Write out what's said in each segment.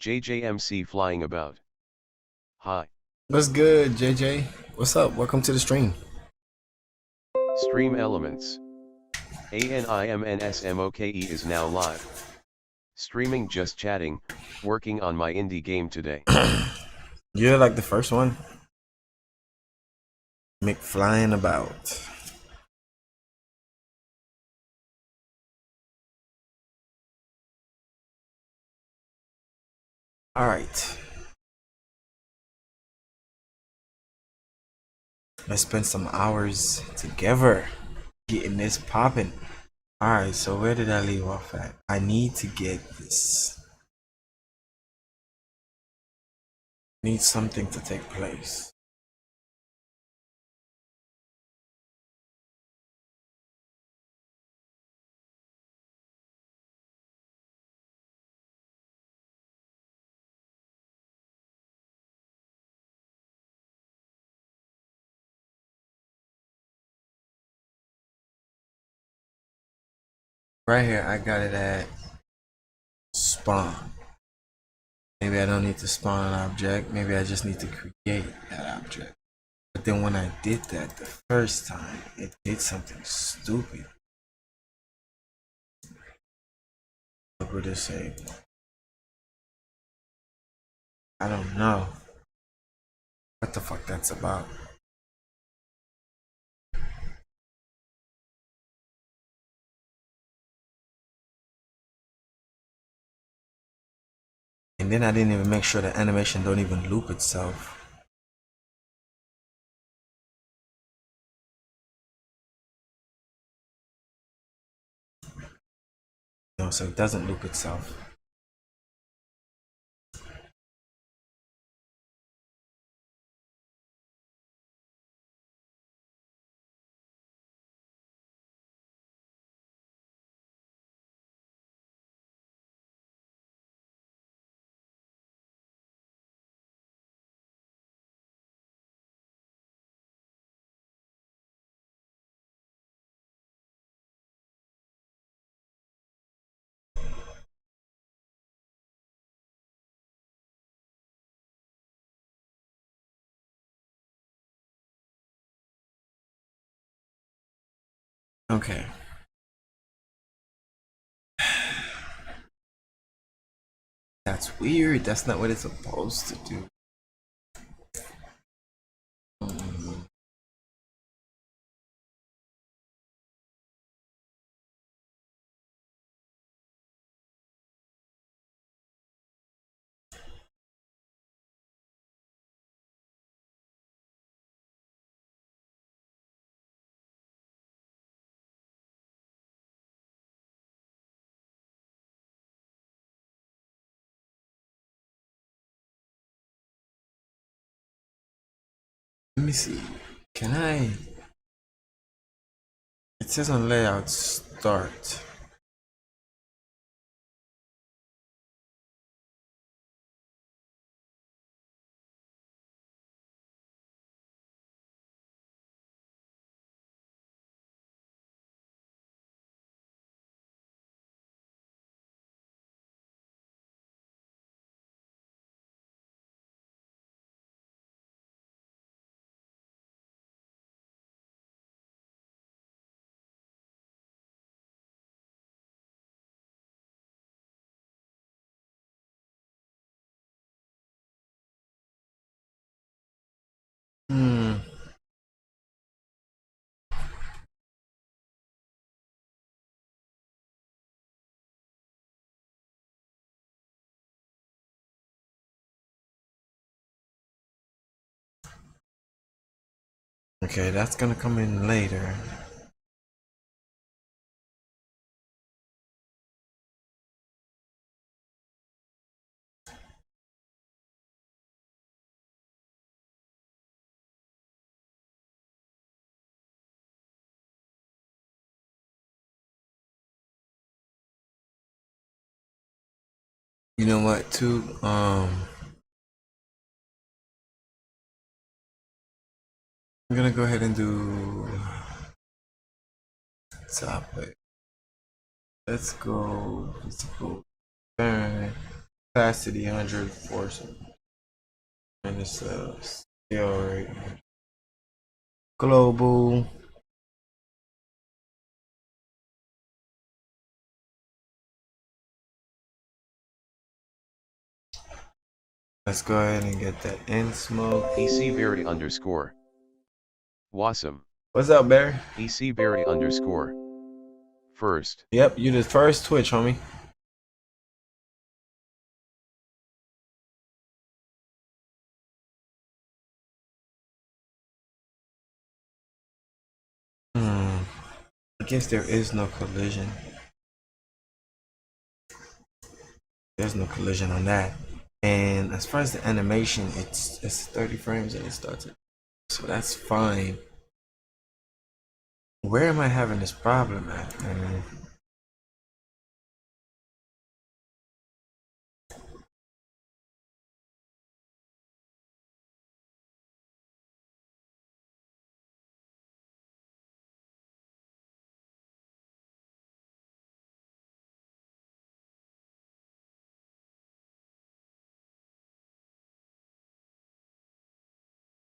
JJMC flying about. Hi. What's good, JJ? What's up? Welcome to the stream. Stream Elements. ANIMNSMOKE is now live. Streaming just chatting, working on my indie game today. You're like the first one. McFlying about. All right. Let's spend some hours together getting this popping. All right, so where did I leave off at? I need to get this. Need something to take place. Right here, I got it at spawn. Maybe I don't need to spawn an object. Maybe I just need to create that object. But then when I did that the first time, it did something stupid. What would it say? I don't know what the fuck that's about. And then I didn't even make sure the animation don't even loop itself. No, so it doesn't loop itself. Okay. That's weird. That's not what it's supposed to do. Let me see. Can I? It says on layout start. Hmm. Okay, that's gonna come in later. You know what, too? I'm gonna go ahead and do topic. Let's go physical turn. Capacity 100 force. And it's scale rate. Global. Let's go ahead and get that in smoke. EC Barry underscore. Wasm. What's up, Barry? EC Barry underscore. First. Yep, you the first Twitch, homie. I guess there is no collision. There's no collision on that. And as far as the animation, it's 30 frames and it starts it. So that's fine. Where am I having this problem at?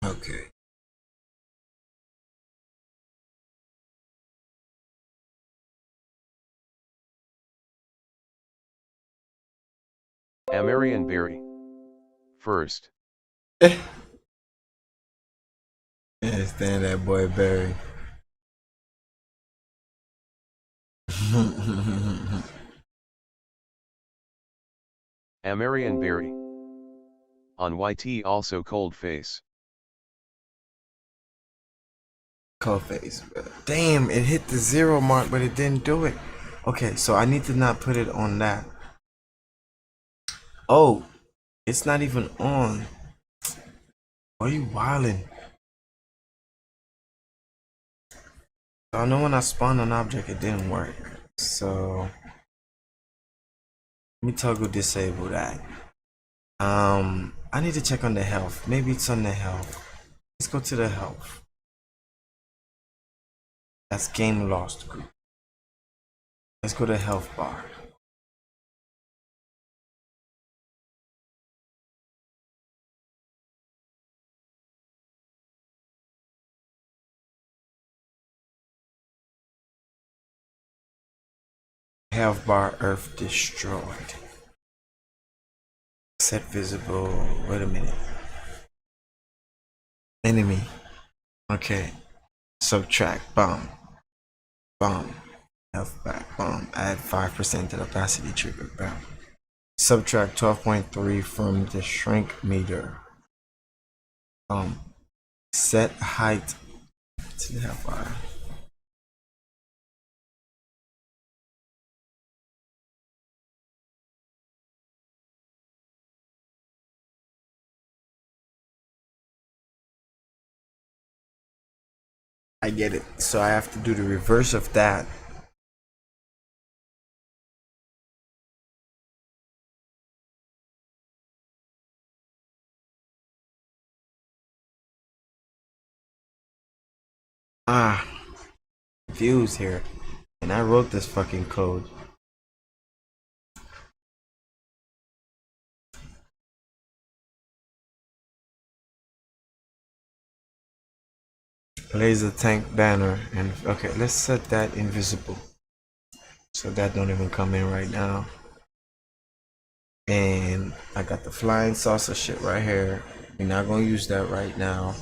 Okay. Amarian Barry. First. Can't stand that boy Barry. Amarian Barry. On YT also cold face. Cold face. Damn, it hit the 0 mark, but it didn't do it. Okay, so I need to not put it on that. Oh, it's not even on. Why are you wildin'? I know when I spawned an object, it didn't work. So let me toggle disable that. I need to check on the health. Maybe it's on the health. Let's go to the health. That's game lost group. Let's go to health bar. Health bar earth destroyed. Set visible. Wait a minute. Enemy. Okay. Subtract. Bomb. Bomb. Health back. Bomb. Add 5% to the opacity trigger. Bomb. Subtract 12.3 from the shrink meter. Set height to the health bar. I get it. So I have to do the reverse of that. Confused here. And I wrote this fucking code. Laser tank banner. And okay, let's set that invisible. So that don't even come in right now. And I got the flying saucer shit right here. We're not gonna use that right now.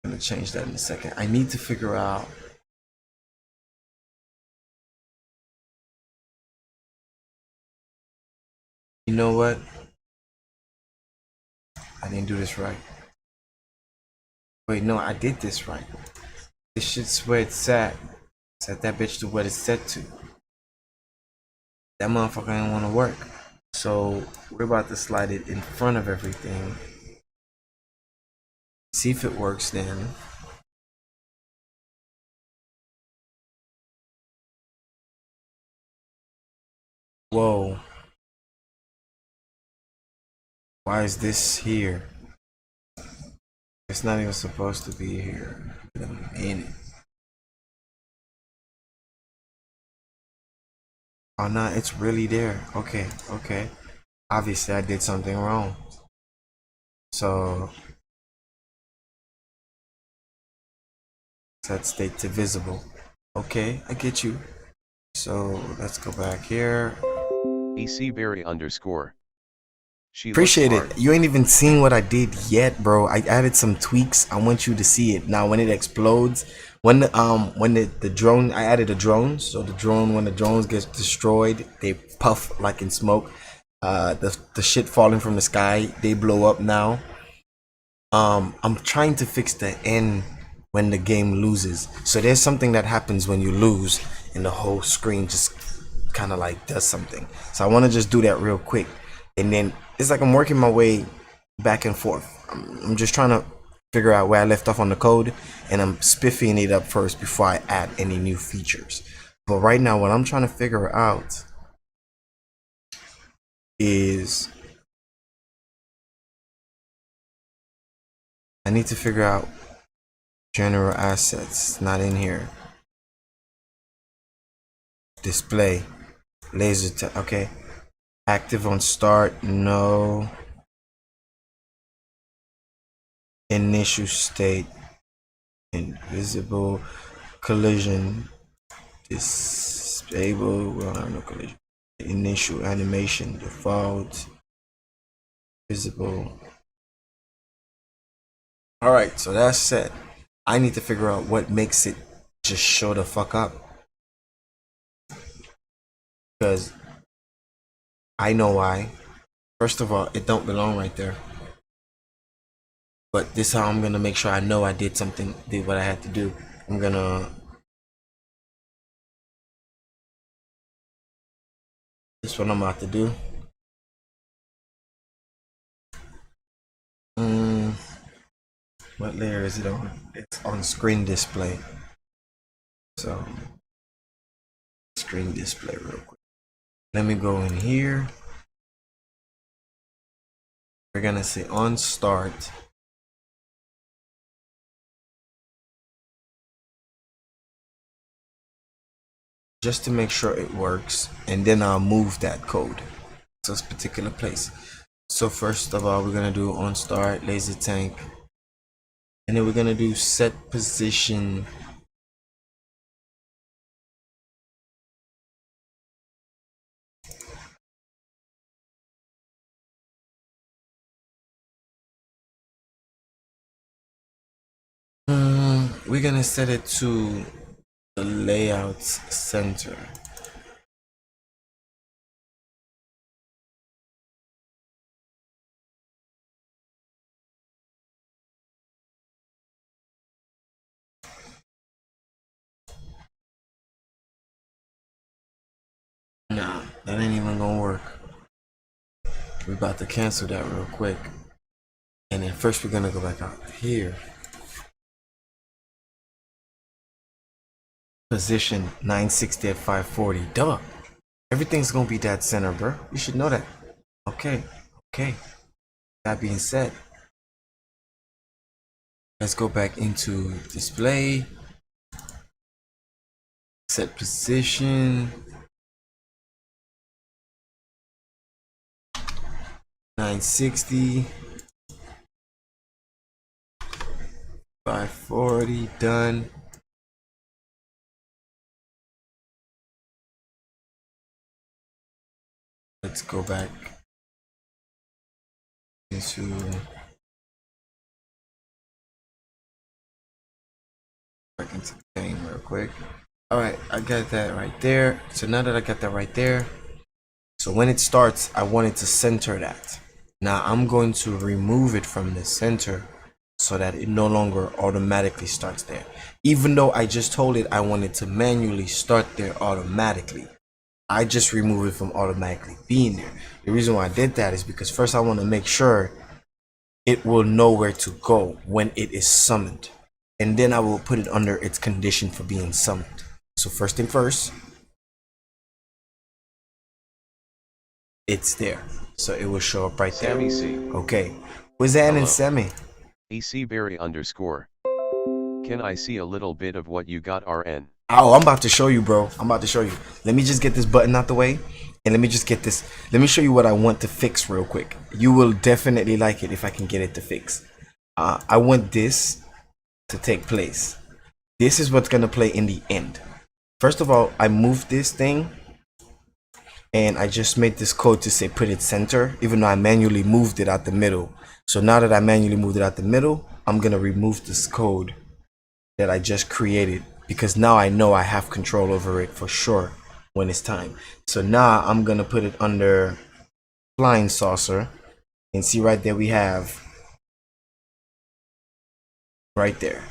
I'm gonna change that in a second. I need to figure out. You know what? I didn't do this right. Wait, no, I did this right. This shit's where it's at. Set that bitch to what it's set to. That motherfucker didn't want to work. So we're about to slide it in front of everything. See if it works then. Whoa. Why is this here? It's not even supposed to be here. Wait a minute. Oh no, it's really there. Okay, okay. Obviously I did something wrong. So set state to visible. Okay, I get you. So let's go back here. ECberry underscore. She looks Appreciate it. hard. You ain't even seen what I did yet, bro. I added some tweaks. I want you to see it. Now when it explodes, when the drone, I added a drone. So the drone, when the drones gets destroyed, they puff like in smoke. The shit falling from the sky, they blow up now. I'm trying to fix the end when the game loses. So there's something that happens when you lose and the whole screen just kind of like does something. So I want to just do that real quick. And then it's like I'm working my way back and forth. I'm just trying to figure out where I left off on the code, and I'm spiffing it up first before I add any new features. But right now what I'm trying to figure out is I need to figure out general assets. Not in here. Display laser okay, active on start, no. Initial state, invisible, collision, disable, well, no collision, initial animation, default, visible. All right, so that's set. I need to figure out what makes it just show the fuck up, because I know why. First of all, it don't belong right there. But this is how I'm gonna make sure I know I did something, did what I had to do. I'm gonna, this is what I'm about to do. What layer is it on? It's on screen display. So screen display real quick. Let me go in here. We're gonna say on start. Just to make sure it works, and then I'll move that code to this particular place. So first of all, we're gonna do on start laser tank, and then we're gonna do set position. We're gonna set it to the layout center. Nah, that ain't even gonna work. We're about to cancel that real quick. And then first we're gonna go back out here. Position 960 at 540. Duh. Everything's gonna be dead center, bro. You should know that. Okay. Okay. That being said, let's go back into display. Set position. 960. 540. Done. Let's go back into the game real quick. All right, I got that right there. So now that I got that right there, so when it starts, I want it to center that. Now I'm going to remove it from the center so that it no longer automatically starts there. Even though I just told it I wanted to manually start there automatically, I just remove it from automatically being there. The reason why I did that is because first I want to make sure it will know where to go when it is summoned. And then I will put it under its condition for being summoned. So first thing first, it's there. So it will show up right Sammy there. C. Okay. Who's that in Hello. Semi? ECberry underscore. Can I see a little bit of what you got, RN? Oh, I'm about to show you, bro. I'm about to show you. Let me just get this button out the way. And let me just get this. Let me show you what I want to fix real quick. You will definitely like it if I can get it to fix. I want this to take place. This is what's going to play in the end. First of all, I moved this thing. And I just made this code to say put it center, even though I manually moved it out the middle. So now that I manually moved it out the middle, I'm going to remove this code that I just created, because now I know I have control over it for sure when it's time. So now I'm gonna put it under flying saucer, and see right there we have right there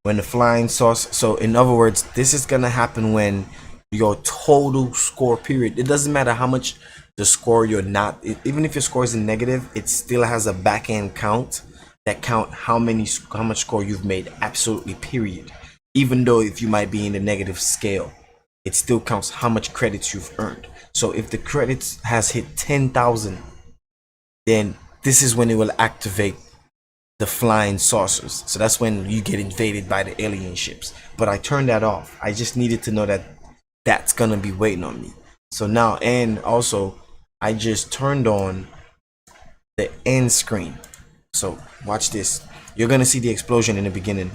when the flying saucer. So in other words, this is gonna happen when your total score period, it doesn't matter how much the score you're not, even if your score is in negative, it still has a back end count that count how much score you've made, absolutely, period. Even though if you might be in the negative scale, it still counts how much credits you've earned. So if the credits has hit 10,000, then this is when it will activate the flying saucers. So that's when you get invaded by the alien ships. But I turned that off. I just needed to know that that's gonna be waiting on me. So now, and also I just turned on the end screen. So watch this. You're gonna see the explosion in the beginning,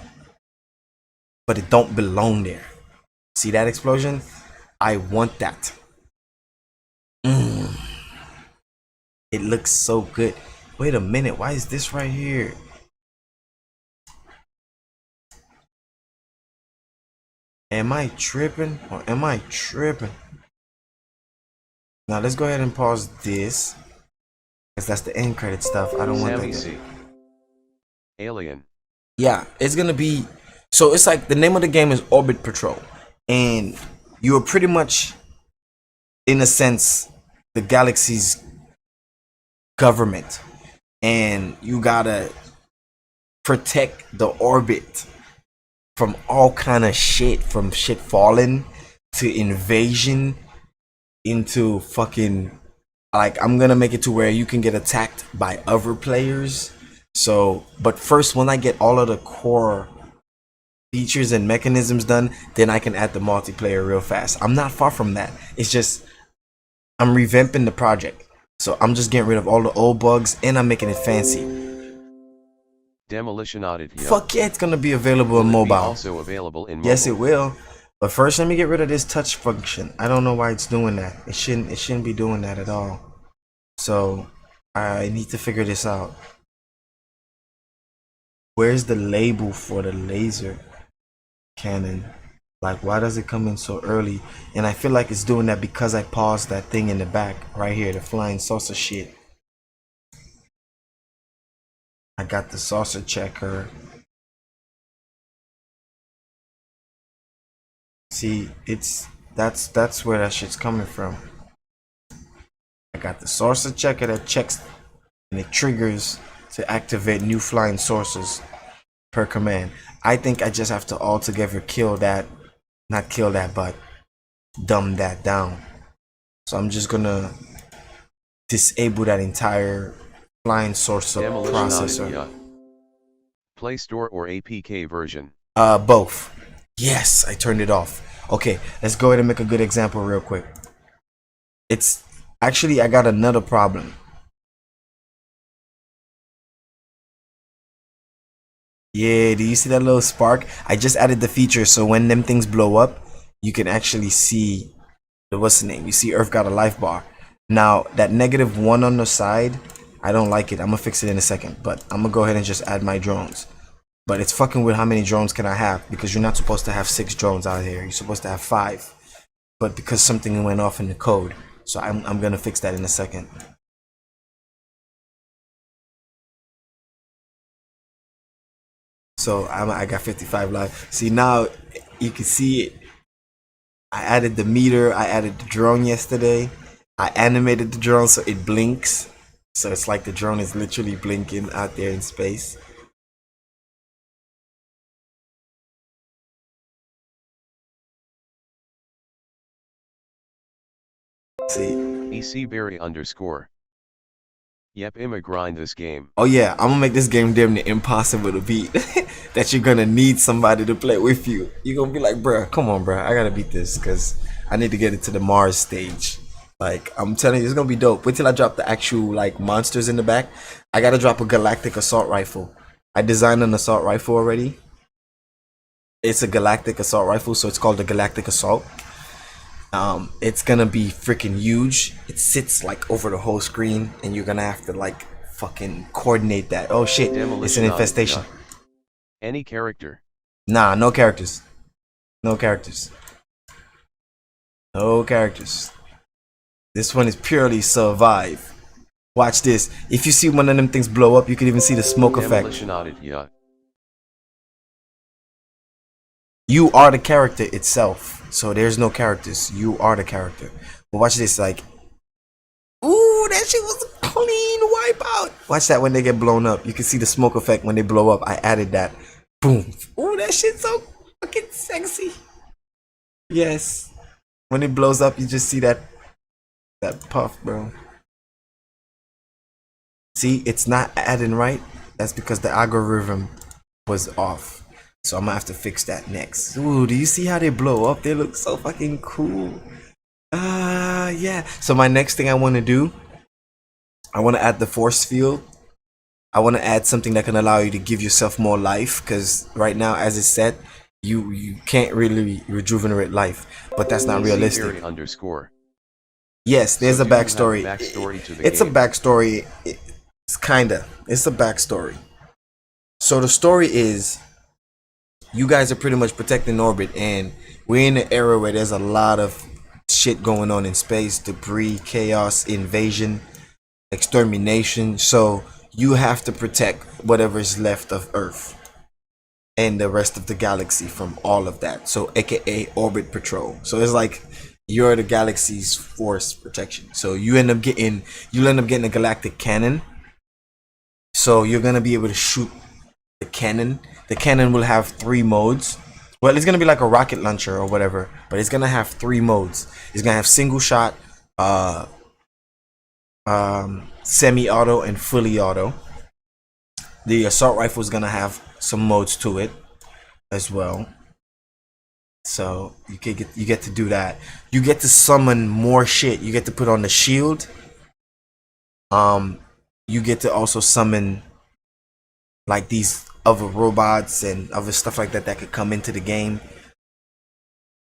but it don't belong there. See that explosion? I want that. It looks so good. Wait a minute, why is this right here? Am I tripping or am I tripping? Now let's go ahead and pause this, because that's the end credit stuff. I don't want Sammy that. C. Alien. Yeah, it's gonna be, so it's like the name of the game is Orbit Patrol, and you're pretty much, in a sense, the galaxy's government, and you gotta protect the orbit from all kind of shit, from shit falling to invasion into fucking, like, I'm gonna make it to where you can get attacked by other players. So, but first, when I get all of the core features and mechanisms done, then I can add the multiplayer real fast. I'm not far from that. It's just I'm revamping the project. So I'm just getting rid of all the old bugs, and I'm making it fancy. Demolition audit. Fuck yeah, it's gonna be available in Will it be mobile. also available in mobile? Yes, it will. But first, let me get rid of this touch function. I don't know why it's doing that. It shouldn't be doing that at all. So I need to figure this out. Where's the label for the laser cannon? Like, why does it come in so early? And I feel like it's doing that because I paused that thing in the back right here, the flying saucer shit. I got the saucer checker. See, that's where that shit's coming from. I got the saucer checker that checks and it triggers to activate new flying saucers per command. I think I just have to altogether kill that, not kill that, but dumb that down. So I'm just gonna disable that entire flying saucer processor. Yeah. Play Store or APK version? Both. Yes, I turned it off. Okay, let's go ahead and make a good example real quick. It's actually, I got another problem. Yeah, do you see that little spark? I just added the feature so when them things blow up, you can actually see the, what's the name? You see Earth got a life bar. Now, that -1 on the side, I don't like it. I'm gonna fix it in a second, but I'm gonna go ahead and just add my drones. But it's fucking with how many drones can I have, because you're not supposed to have 6 drones out here. You're supposed to have 5. But because something went off in the code, so I'm gonna fix that in a second. So I got 55 live. See, now you can see it. I added the meter. I added the drone yesterday. I animated the drone so it blinks. So it's like the drone is literally blinking out there in space. See, ECberry_. Yep, I'ma grind this game. Oh yeah, I'm gonna make this game damn near impossible to beat. That you're gonna need somebody to play with you. You're gonna be like, bruh, come on, bruh, I gotta beat this because I need to get it to the Mars stage. Like, I'm telling you, it's gonna be dope. Wait till I drop the actual like monsters in the back. I gotta drop a galactic assault rifle. I designed an assault rifle already. It's a galactic assault rifle, so it's called the Galactic Assault. It's gonna be freaking huge. It sits like over the whole screen, and you're gonna have to like fucking coordinate that. Oh shit, it's an Demolition on it, infestation. yeah. Any character. Nah, no characters. No characters. No characters. This one is purely survive. Watch this. If you see one of them things blow up, you can even see the smoke effect. Demolition on it, yeah. You are the character itself. So there's no characters. You are the character. But watch this, like, ooh, that shit was a clean wipeout. Watch that when they get blown up. You can see the smoke effect when they blow up. I added that. Boom. Ooh, that shit's so fucking sexy. Yes. When it blows up, you just see that puff, bro. See, it's not adding right. That's because the algorithm was off. So I'm gonna have to fix that next. Ooh, do you see how they blow up? They look so fucking cool. Yeah. So my next thing I want to do, I want to add the force field. I want to add something that can allow you to give yourself more life, because right now, as it's set, you can't really rejuvenate life, but that's not realistic. Underscore. Yes, there's So a backstory. Backstory to the It's game. a backstory. It's a backstory. So the story is, you guys are pretty much protecting orbit, and we're in an era where there's a lot of shit going on in space: debris, chaos, invasion, extermination. So you have to protect whatever is left of Earth and the rest of the galaxy from all of that. So aka orbit patrol. So it's like you're the galaxy's force protection. So you'll end up getting a galactic cannon. So you're gonna be able to shoot the cannon. The cannon will have 3 modes. Well, it's gonna be like a rocket launcher or whatever, but it's gonna have 3 modes. It's gonna have single shot, semi-auto, and fully auto. The assault rifle is gonna have some modes to it as well. So you get to do that. You get to summon more shit. You get to put on the shield. You get to also summon like these other robots and other stuff like that that could come into the game.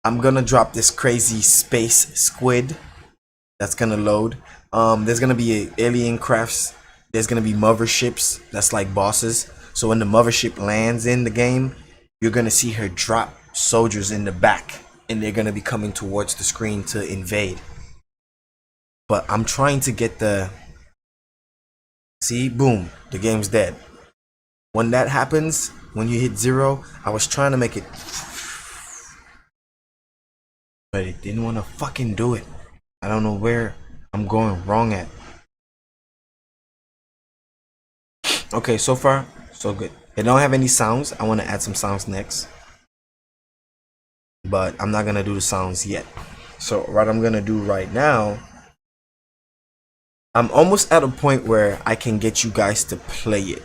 I'm gonna drop this crazy space squid that's gonna load. There's gonna be alien crafts. There's gonna be motherships that's like bosses. So when the mothership lands in the game, you're gonna see her drop soldiers in the back, and they're gonna be coming towards the screen to invade. But I'm trying to get the... See, boom, the game's dead. When that happens, when you hit 0, I was trying to make it, but it didn't want to fucking do it. I don't know where I'm going wrong at. Okay, so far, so good. They don't have any sounds. I want to add some sounds next, but I'm not gonna do the sounds yet. So what I'm gonna do right now, I'm almost at a point where I can get you guys to play it.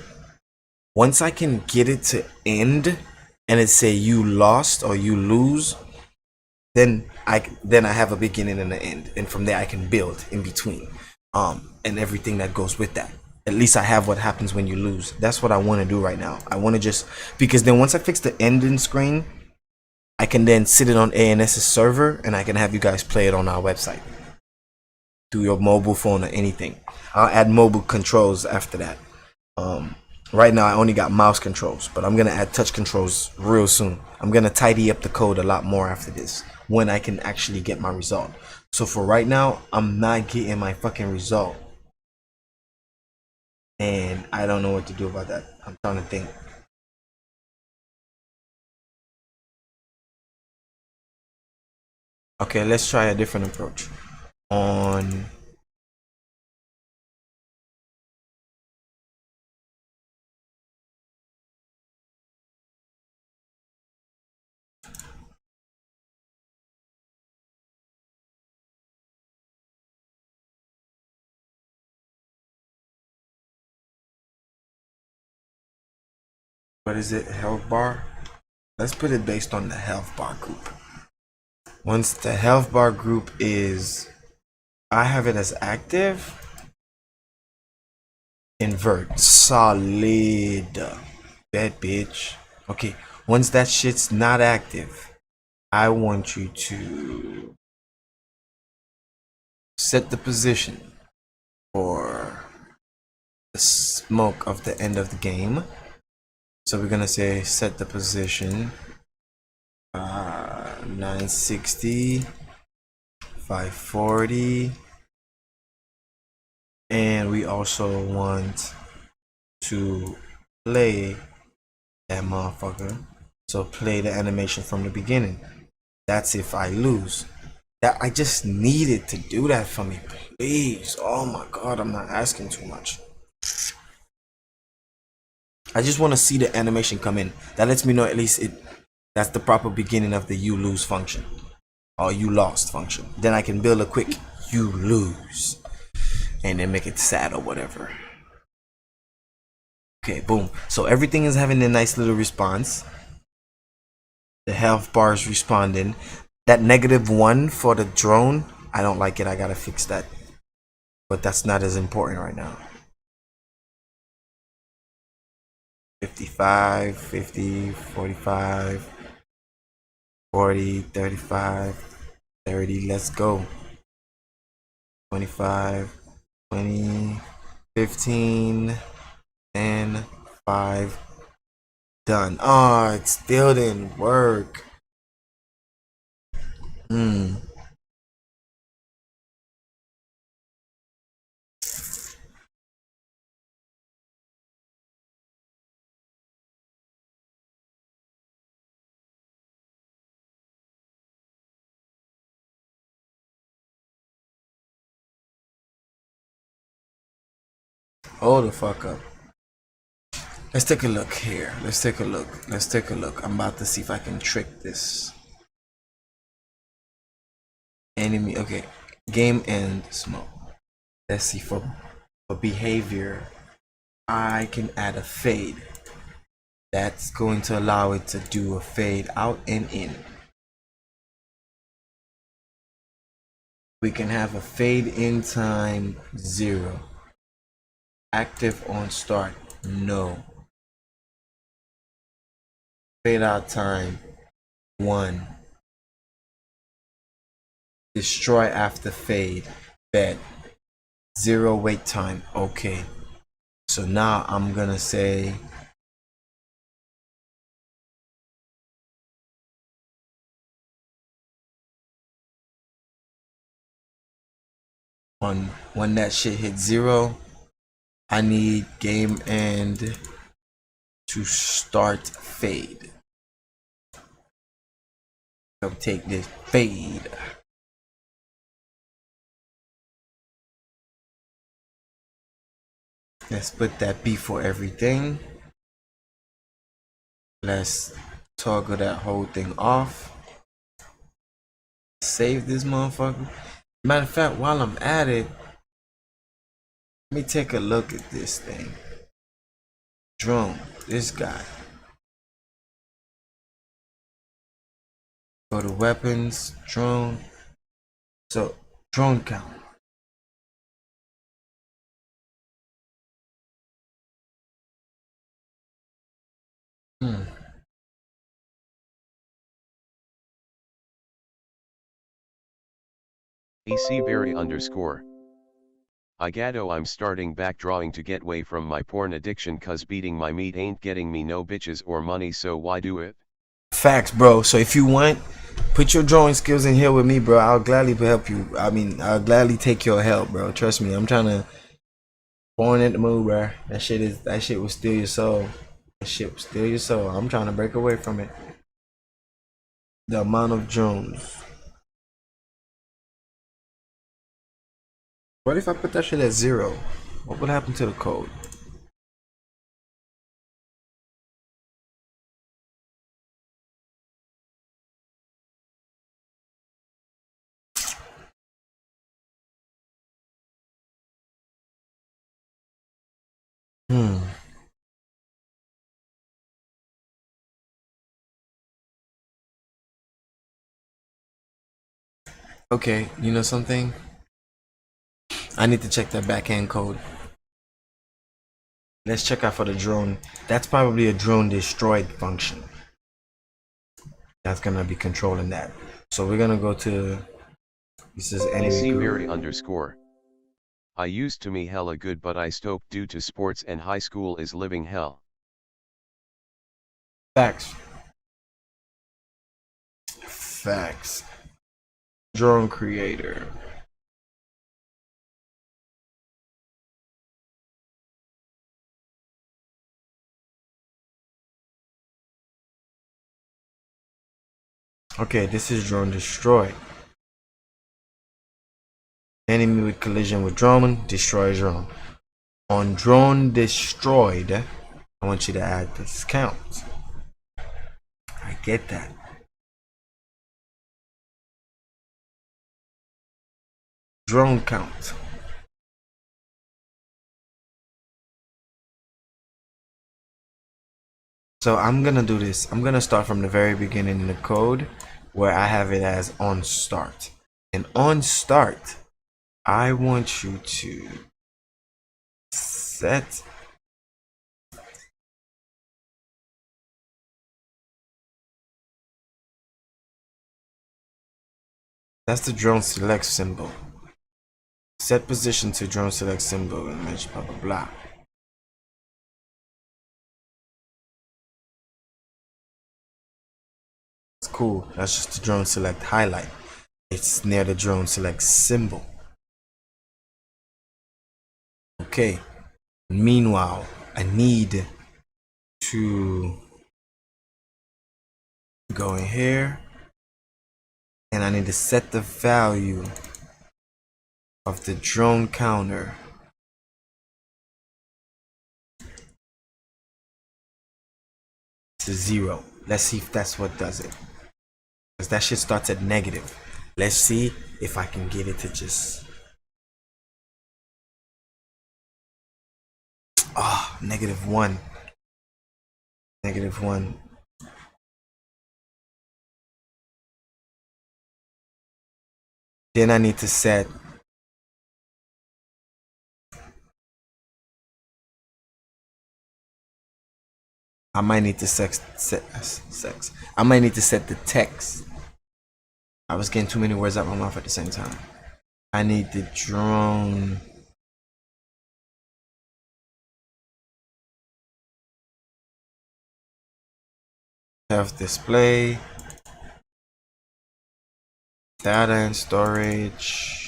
Once I can get it to end and it say you lost or you lose, then I have a beginning and an end, and from there I can build in between, and everything that goes with that. At least I have what happens when you lose. That's what I want to do right now. I want to just, because then once I fix the ending screen, I can then sit it on ANS's server and I can have you guys play it on our website through your mobile phone or anything. I'll add mobile controls after that. Right now I only got mouse controls, but I'm gonna add touch controls real soon. I'm gonna tidy up the code a lot more after this, when I can actually get my result. So for right now, I'm not getting my fucking result, and I don't know what to do about that. I'm trying to think. Okay, let's try a different approach. On what is it? Health bar? Let's put it based on the health bar group. Once the health bar group is, I have it as active. Invert. Solid. Bad bitch. Okay. Once that shit's not active, I want you to set the position for the smoke of the end of the game. So we're gonna say set the position 960, 540, and we also want to play that motherfucker. So play the animation from the beginning. That's if I lose. That I just needed to do that for me, please. Oh my god, I'm not asking too much. I just want to see the animation come in. That lets me know at least that's the proper beginning of the you lose function. Or you lost function. Then I can build a quick you lose. And then make it sad or whatever. Okay, boom. So everything is having a nice little response. The health bar is responding. That -1 for the drone, I don't like it. I gotta fix that. But that's not as important right now. 55, 50, 45, 40, 35, 30. Let's go. 25, 20, 15, 10, 5. Done. Oh, it still didn't work. Hold the fuck up. Let's take a look here. Let's take a look. Let's take a look. I'm about to see if I can trick this. Enemy. Okay. Game end smoke. Let's see for behavior. I can add a fade. That's going to allow it to do a fade out and in. We can have a fade in time 0. Active on start, no. Fade out time 1. Destroy after fade, bet. 0 wait time, okay. So now I'm gonna say when that shit hits 0, I need game end to start fade. So take this fade. Let's put that before everything. Let's toggle that whole thing off. Save this motherfucker. Matter of fact, while I'm at it, let me take a look at this thing. Drone, this guy. Go to weapons, drone. So, drone count. AC Berry _ I gatto I'm starting back drawing to get away from my porn addiction cause beating my meat ain't getting me no bitches or money so why do it? Facts, bro. So if you want, put your drawing skills in here with me, bro. I'll gladly help you. I mean, I'll gladly take your help, bro. Trust me. I'm trying to porn at the mood, bro. That shit will steal your soul. That shit will steal your soul. I'm trying to break away from it. The amount of drones. What if I put that shit at 0? What would happen to the code? Okay, you know something? I need to check that backhand code. Let's check out for the drone. That's probably a drone destroyed function. That's gonna be controlling that. So we're gonna go to, this is enemy ECberry group. _ I used to me hella good but I stopped due to sports and high school is living hell. Facts. Facts. Drone creator. Okay, this is drone destroy. Enemy with collision with drone, destroy drone. On drone destroyed, I want you to add this count. I get that. Drone count. So I'm gonna do this. I'm gonna start from the very beginning in the code where I have it as on start. And on start, I want you to set that's the drone select symbol. Set position to drone select symbol image, blah blah blah. It's cool. That's just the drone select highlight. It's near the drone select symbol. Okay. Meanwhile, I need to go in here and I need to set the value of the drone counter to 0. Let's see if that's what does it. Because that shit starts at negative. Let's see if I can get it to just -1. -1. Then I need to set I might need to set I might need to set the text. I was getting too many words out my mouth at the same time. I need the drone have display data and storage.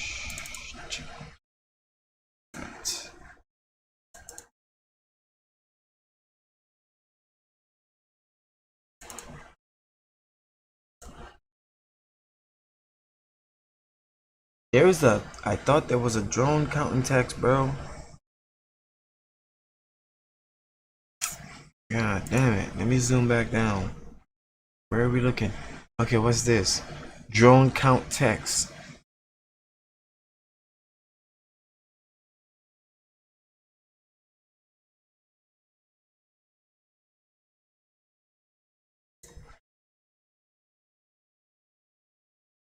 I thought there was a drone counting text, bro. God damn it. Let me zoom back down. Where are we looking? Okay, what's this? Drone count text.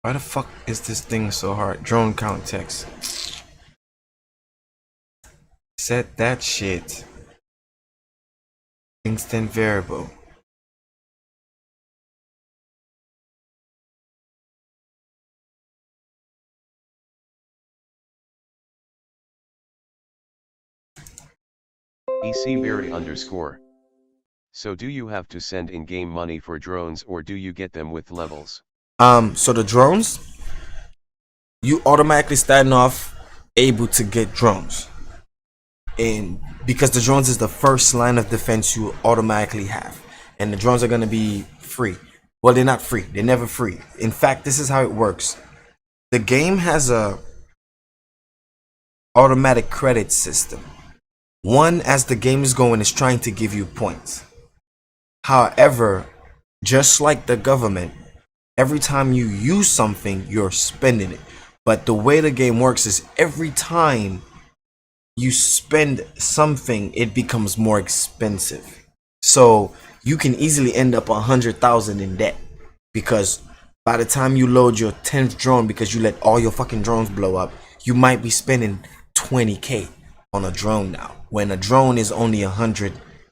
Why the fuck is this thing so hard? Drone count text. Set that shit. Instant variable. ECberry _ So do you have to send in-game money for drones or do you get them with levels? So the drones, you automatically starting off able to get drones. And because the drones is the first line of defense you automatically have. And the drones are gonna be free. Well, they're not free. They're never free. In fact, this is how it works. The game has a automatic credit system. One, as the game is going, is trying to give you points. However, just like the government, every time you use something, you're spending it. But the way the game works is every time you spend something, it becomes more expensive. So you can easily end up 100,000 in debt because by the time you load your 10th drone, because you let all your fucking drones blow up, you might be spending 20K on a drone now, when a drone is only 100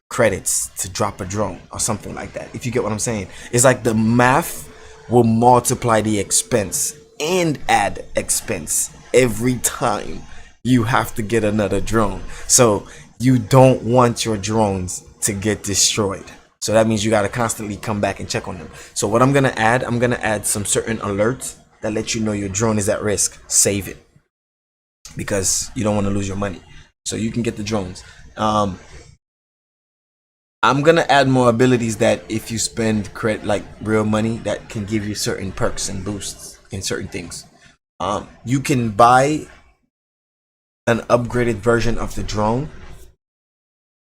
credits to drop a drone or something like that. If you get what I'm saying, it's like the math will multiply the expense and add expense every time you have to get another drone. So you don't want your drones to get destroyed. So that means you got to constantly come back and check on them. So what I'm going to add some certain alerts that let you know your drone is at risk. Save it, because you don't want to lose your money. So you can get the drones. I'm going to add more abilities that if you spend credit, like real money, that can give you certain perks and boosts in certain things. You can buy an upgraded version of the drone,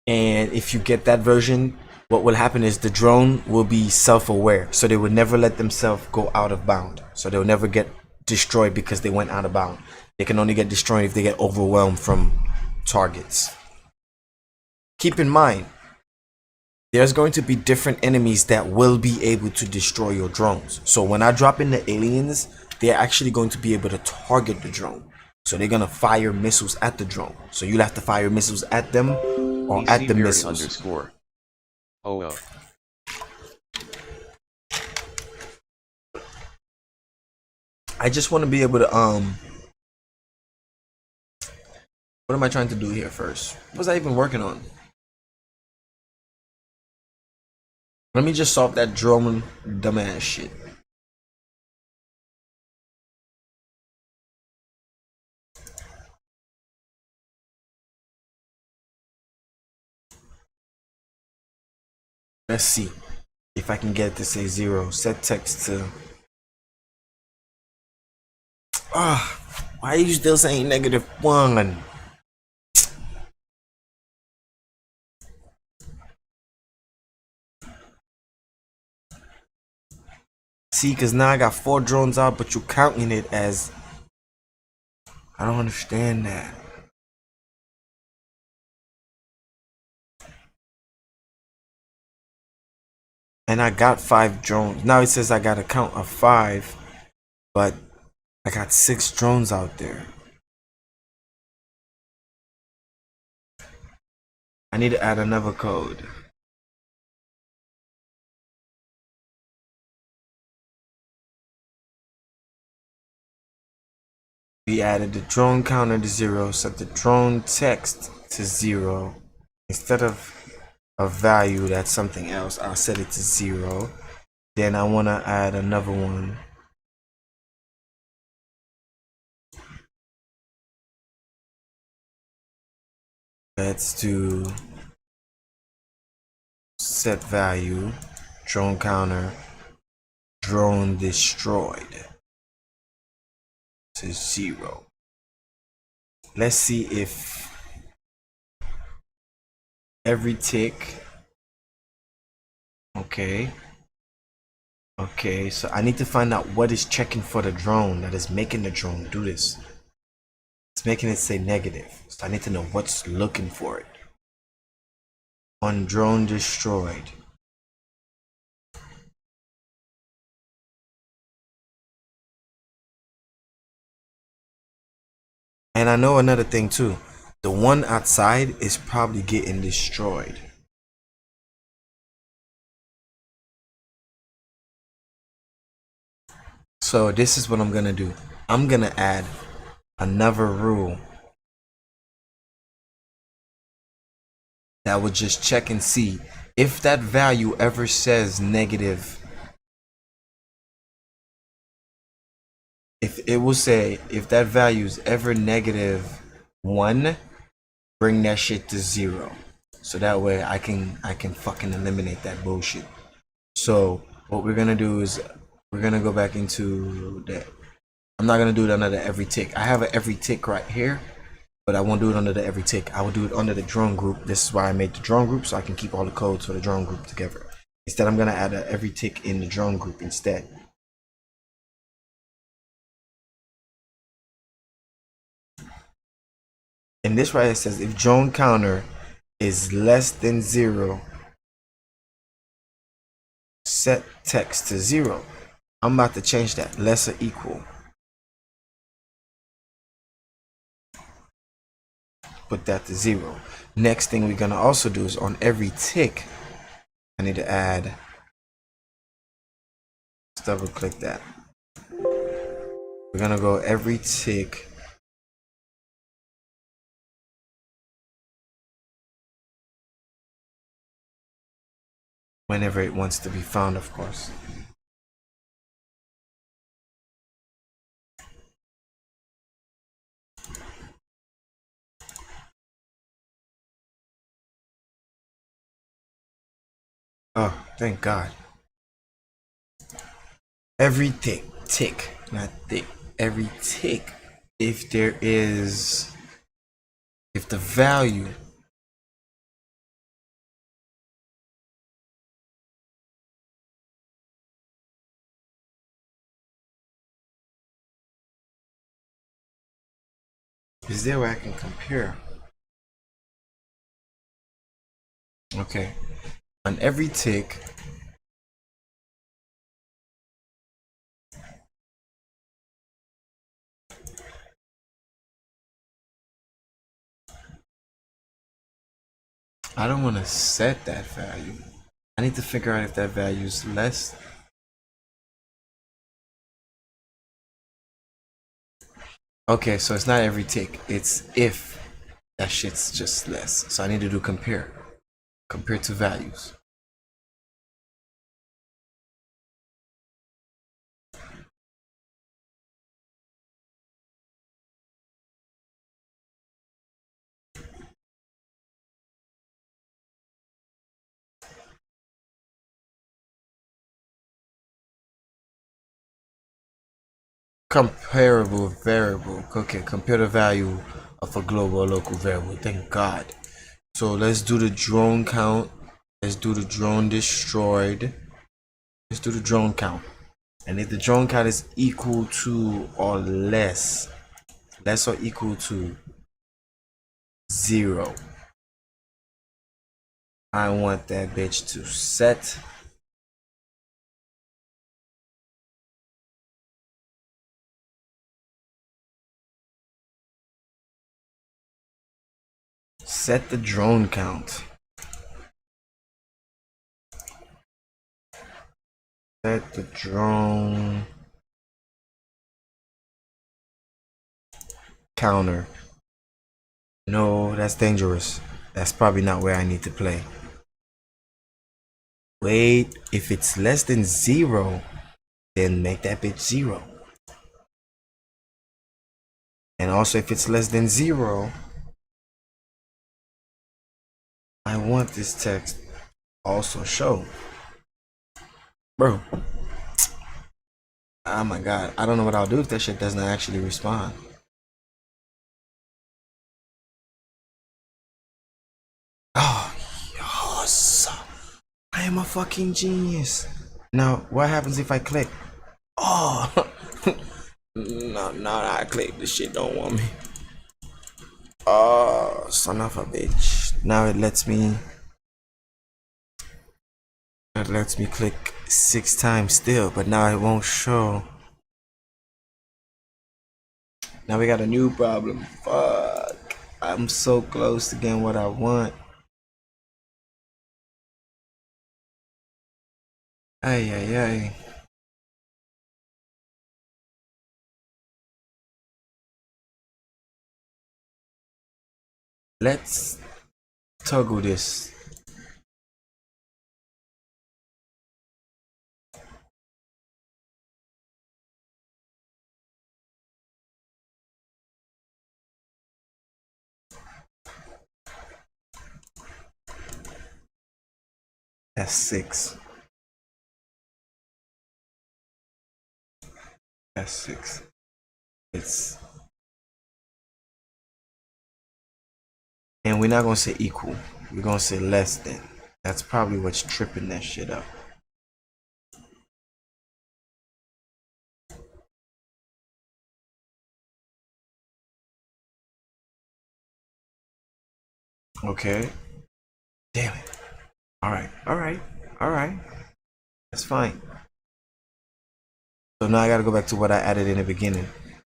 and if you get that version, what will happen is the drone will be self-aware, so they will never let themselves go out of bound. So they'll never get destroyed because they went out of bound. They can only get destroyed if they get overwhelmed from targets. Keep in mind, there's going to be different enemies that will be able to destroy your drones. So when I drop in the aliens, they're actually going to be able to target the drone. So they're gonna fire missiles at the drone. So you'll have to fire missiles at them or at the missiles. Underscore. Oh. I just want to be able to what am I trying to do here first? What was I even working on? Let me just solve that drone dumbass shit. Let's see if I can get it to say 0. Set text to why are you still saying -1? See, because now I got 4 drones out, but you're counting it as... I don't understand that. And I got 5 drones. Now it says I got a count of 5, but I got 6 drones out there. I need to add another code. We added the drone counter to 0, set the drone text to 0. Instead of a value that's something else, I'll set it to 0. Then I want to add another one. Let's do set value, drone counter, drone destroyed to 0. Let's see if every tick. Okay, so I need to find out what is checking for the drone that is making the drone do this. It's making it say negative, so I need to know what's looking for it. On drone destroyed. And I know another thing too. The one outside is probably getting destroyed. So this is what I'm gonna do. I'm gonna add another rule that would just check and see if that value ever says negative. If it will say, if that value is ever -1, bring that shit to 0. So that way I can fucking eliminate that bullshit. So what we're gonna do is we're gonna go back into that. I'm not gonna do it under the every tick. I have an every tick right here, but I won't do it under the every tick. I will do it under the drone group. This is why I made the drone group, so I can keep all the codes for the drone group together. Instead, I'm gonna add a every tick in the drone group instead. And this right here says if drone counter is less than 0, set text to 0. I'm about to change that. Less or equal. Put that to 0. Next thing we're gonna also do is on every tick, I need to add, let's double click that. We're gonna go every tick. Whenever it wants to be found, of course. Oh, thank God. Every tick, not thick. Every tick, if there is, if the value is there where I can compare. Okay, on every tick, I don't want to set that value. I need to figure out if that value is less. Okay, so it's not every tick. It's if that shit's just less. So I need to do compare. Compare to values. Comparable variable. Okay, compare the value of a global or local variable. Thank God. So let's do the drone count. Let's do the drone destroyed. Let's do the drone count. And if the drone count is equal to or less or equal to 0, I want that bitch to set the drone count. Set the drone counter. No, that's dangerous. That's probably not where I need to play. Wait, if it's less than 0, then make that bitch 0. And also if it's less than 0, I want this text also show. Bro. Oh my God. I don't know what I'll do if that shit doesn't actually respond. Oh, yes. I am a fucking genius. Now, what happens if I click? Oh. No, I click. This shit don't want me. Oh, son of a bitch. Now it lets me click 6 times still, but now it won't show. Now we got a new problem. Fuck. I'm so close to getting what I want. Ay, ay, ay. Let's toggle this. That's 6. That's 6. It's, and we're not gonna say equal. We're gonna say less than. That's probably what's tripping that shit up. Okay. Damn it. Alright. That's fine. So now I gotta go back to what I added in the beginning.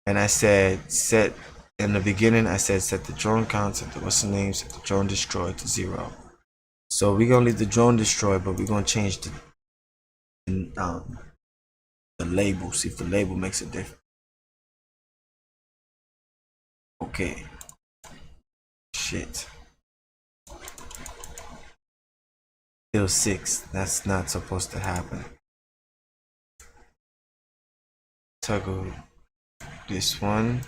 And I said set in the beginning, I said set the drone count, set the what's the name, set the drone destroy to 0. So we're gonna leave the drone destroy, but we're gonna change the label, see if the label makes a difference. Okay. Shit. Still 6. That's not supposed to happen. Toggle this one.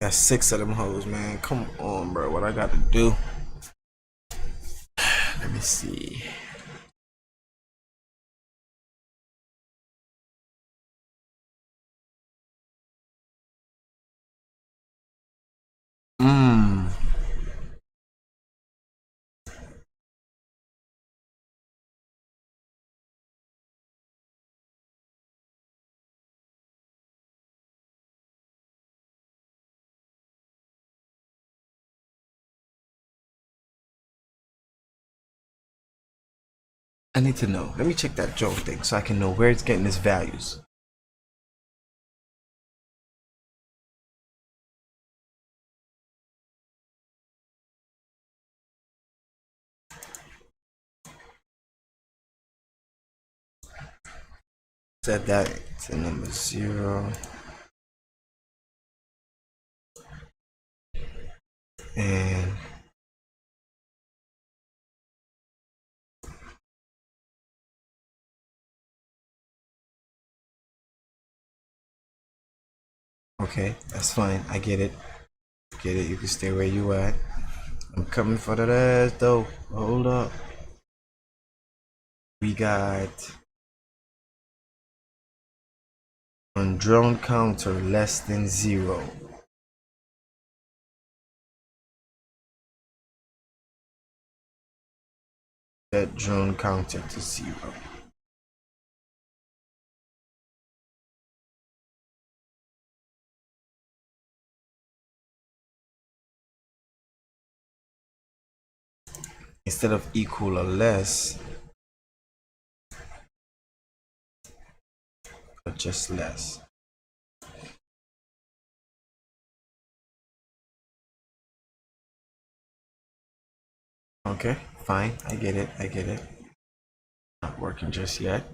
Got 6 of them hoes, man. Come on, bro. What I got to do? Let me see. I need to know. Let me check that drone thing so I can know where it's getting its values. Set that to number 0. And okay, that's fine. I get it. Get it. You can stay where you at. I'm coming for that ass though. Hold up. We got on drone counter less than 0. Set drone counter to 0. Instead of equal or less, but just less. Okay, fine. I get it. I get it. Not working just yet.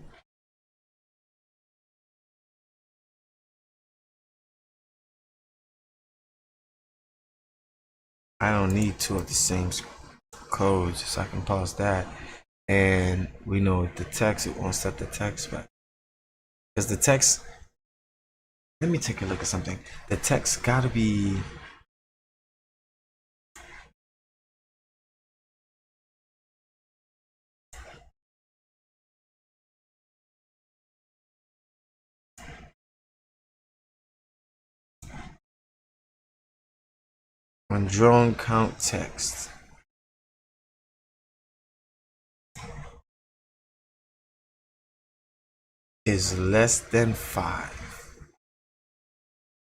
I don't need 2 of the same codes, so I can pause that. And we know the text, it won't set the text back. Because the text, let me take a look at something. The text gotta be on drone count text. Is less than 5.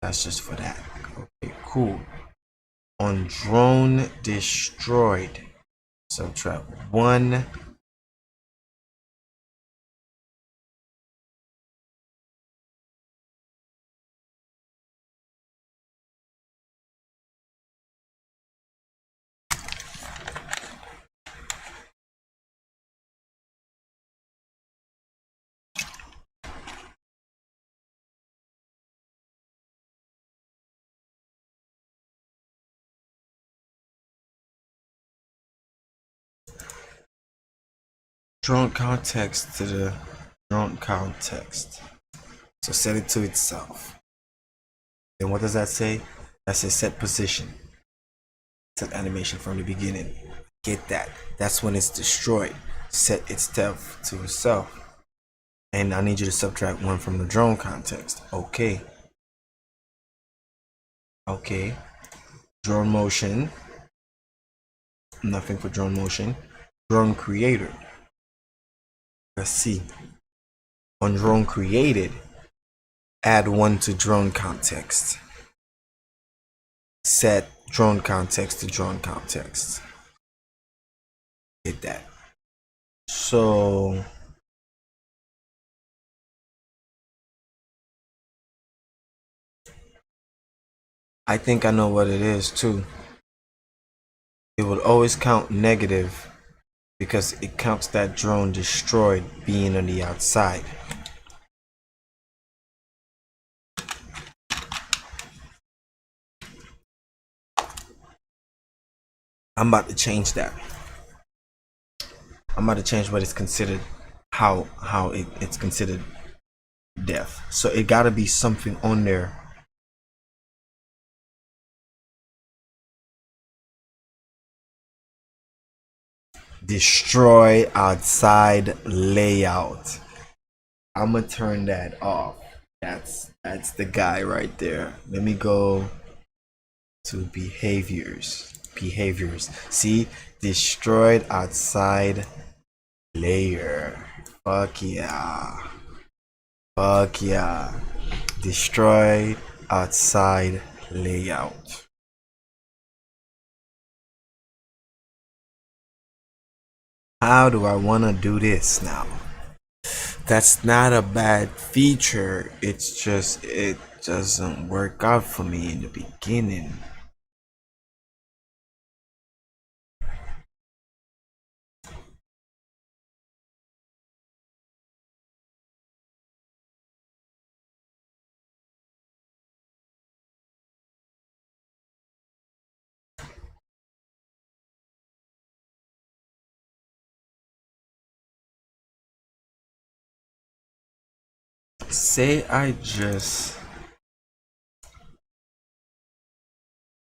That's just for that. Okay, cool. On drone destroyed, subtract 1. Drone context to the drone context. So set it to itself. Then what does that say? That says set position. Set animation from the beginning. Get that. That's when it's destroyed. Set itself to itself. And I need you to subtract 1 from the drone context. Okay. Okay. Drone motion. Nothing for drone motion. Drone creator. Let's see. On drone created, add one to drone context. Set drone context to drone context. Hit that. So I think I know what it is too. It will always count negative because it counts that drone destroyed being on the outside. I'm about to change that. I'm about to change what it's considered, how it's considered death. So it gotta be something on there. Destroy outside layout. I'm gonna turn that off. That's the guy right there. Let me go to behaviors. Behaviors. See, destroyed outside layer. Fuck yeah. Fuck yeah. Destroyed outside layout. How do I want to do this now? That's not a bad feature. It's just it doesn't work out for me in the beginning. Say I just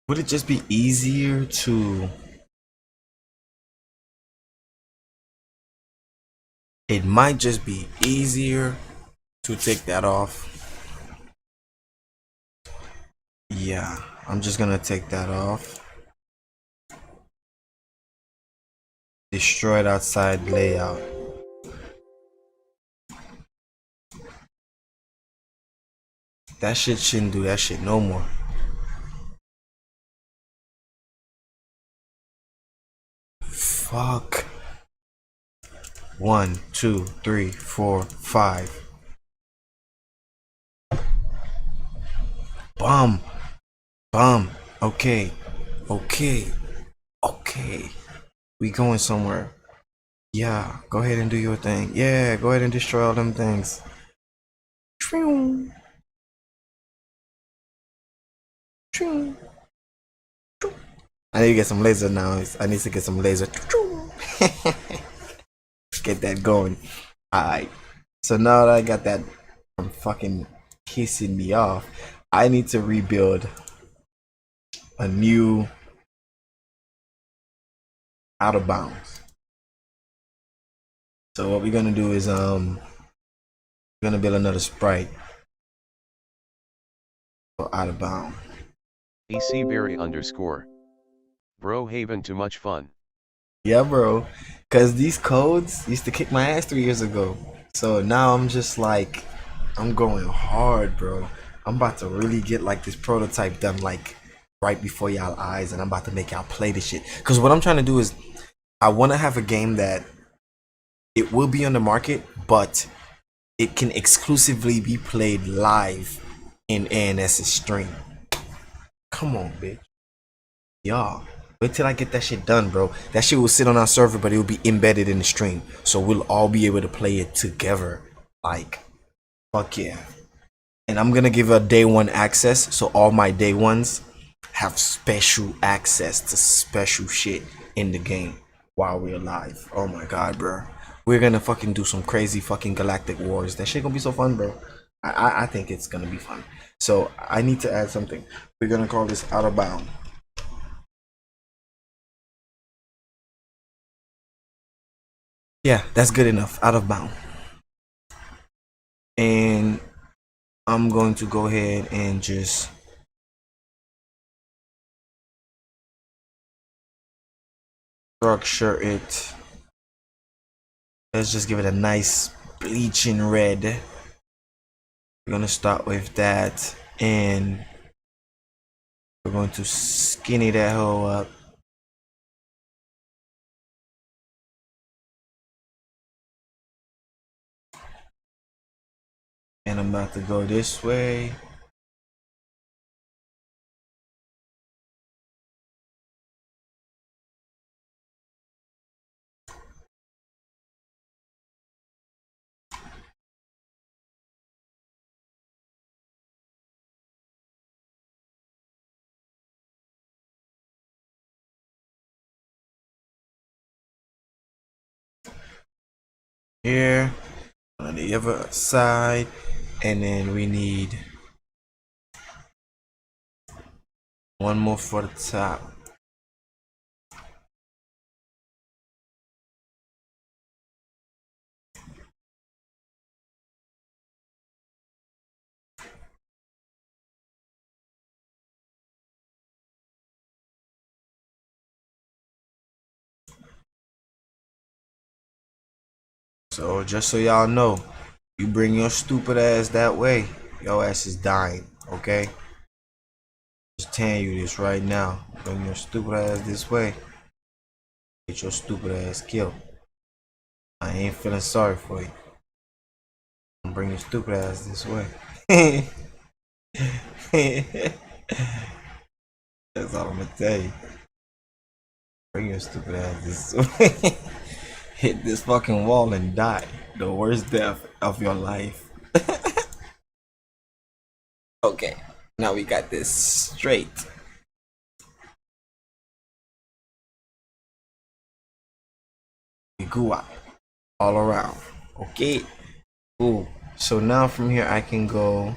would it just be easier to it might just be easier to take that off. Yeah, I'm just gonna take that off. Destroyed outside layout. That shit shouldn't do that shit no more. Fuck. 1, 2, 3, 4, 5. Bum. Bum. Okay. Okay. Okay. We going somewhere. Yeah, go ahead and do your thing. Yeah, go ahead and destroy all them things. I need to get some laser now. I need to get some laser. Get that going. Alright. So now that I got that from fucking kissing me off, I need to rebuild a new out of bounds. So what we're gonna do is we're gonna build another sprite for out of bound. ECberry _ Bro Haven too much fun. Yeah, bro. Cause these codes used to kick my ass 3 years ago. So now I'm just like, I'm going hard, bro. I'm about to really get like this prototype done like right before y'all eyes, and I'm about to make y'all play this shit. Cause what I'm trying to do is, I want to have a game that it will be on the market, but it can exclusively be played live in ANS's stream. Come on, bitch. Y'all. Wait till I get that shit done, bro. That shit will sit on our server, but it will be embedded in the stream. So we'll all be able to play it together. Like, fuck yeah. And I'm gonna give a day one access, so all my day ones have special access to special shit in the game while we're live. Oh my god, bro. We're gonna fucking do some crazy fucking galactic wars. That shit gonna be so fun, bro. I think it's gonna be fun. So I need to add something. We're gonna call this out of bound. Yeah, that's good enough. Out of bound. And I'm going to go ahead and just structure it. Let's just give it a nice bleaching red. We're gonna start with that, and we're going to skinny that hoe up. And I'm about to go this way. Here on the other side, and then we need one more for the top. So just so y'all know, you bring your stupid ass that way, your ass is dying, okay? Just telling you this right now. Bring your stupid ass this way, get your stupid ass killed. I ain't feeling sorry for you. I'm bringing your stupid ass this way. That's all I'm gonna tell you. Bring your stupid ass this way. Hit this fucking wall and die. The worst death of your life. Okay, now we got this straight. We go out all around. Okay, cool. So now from here I can go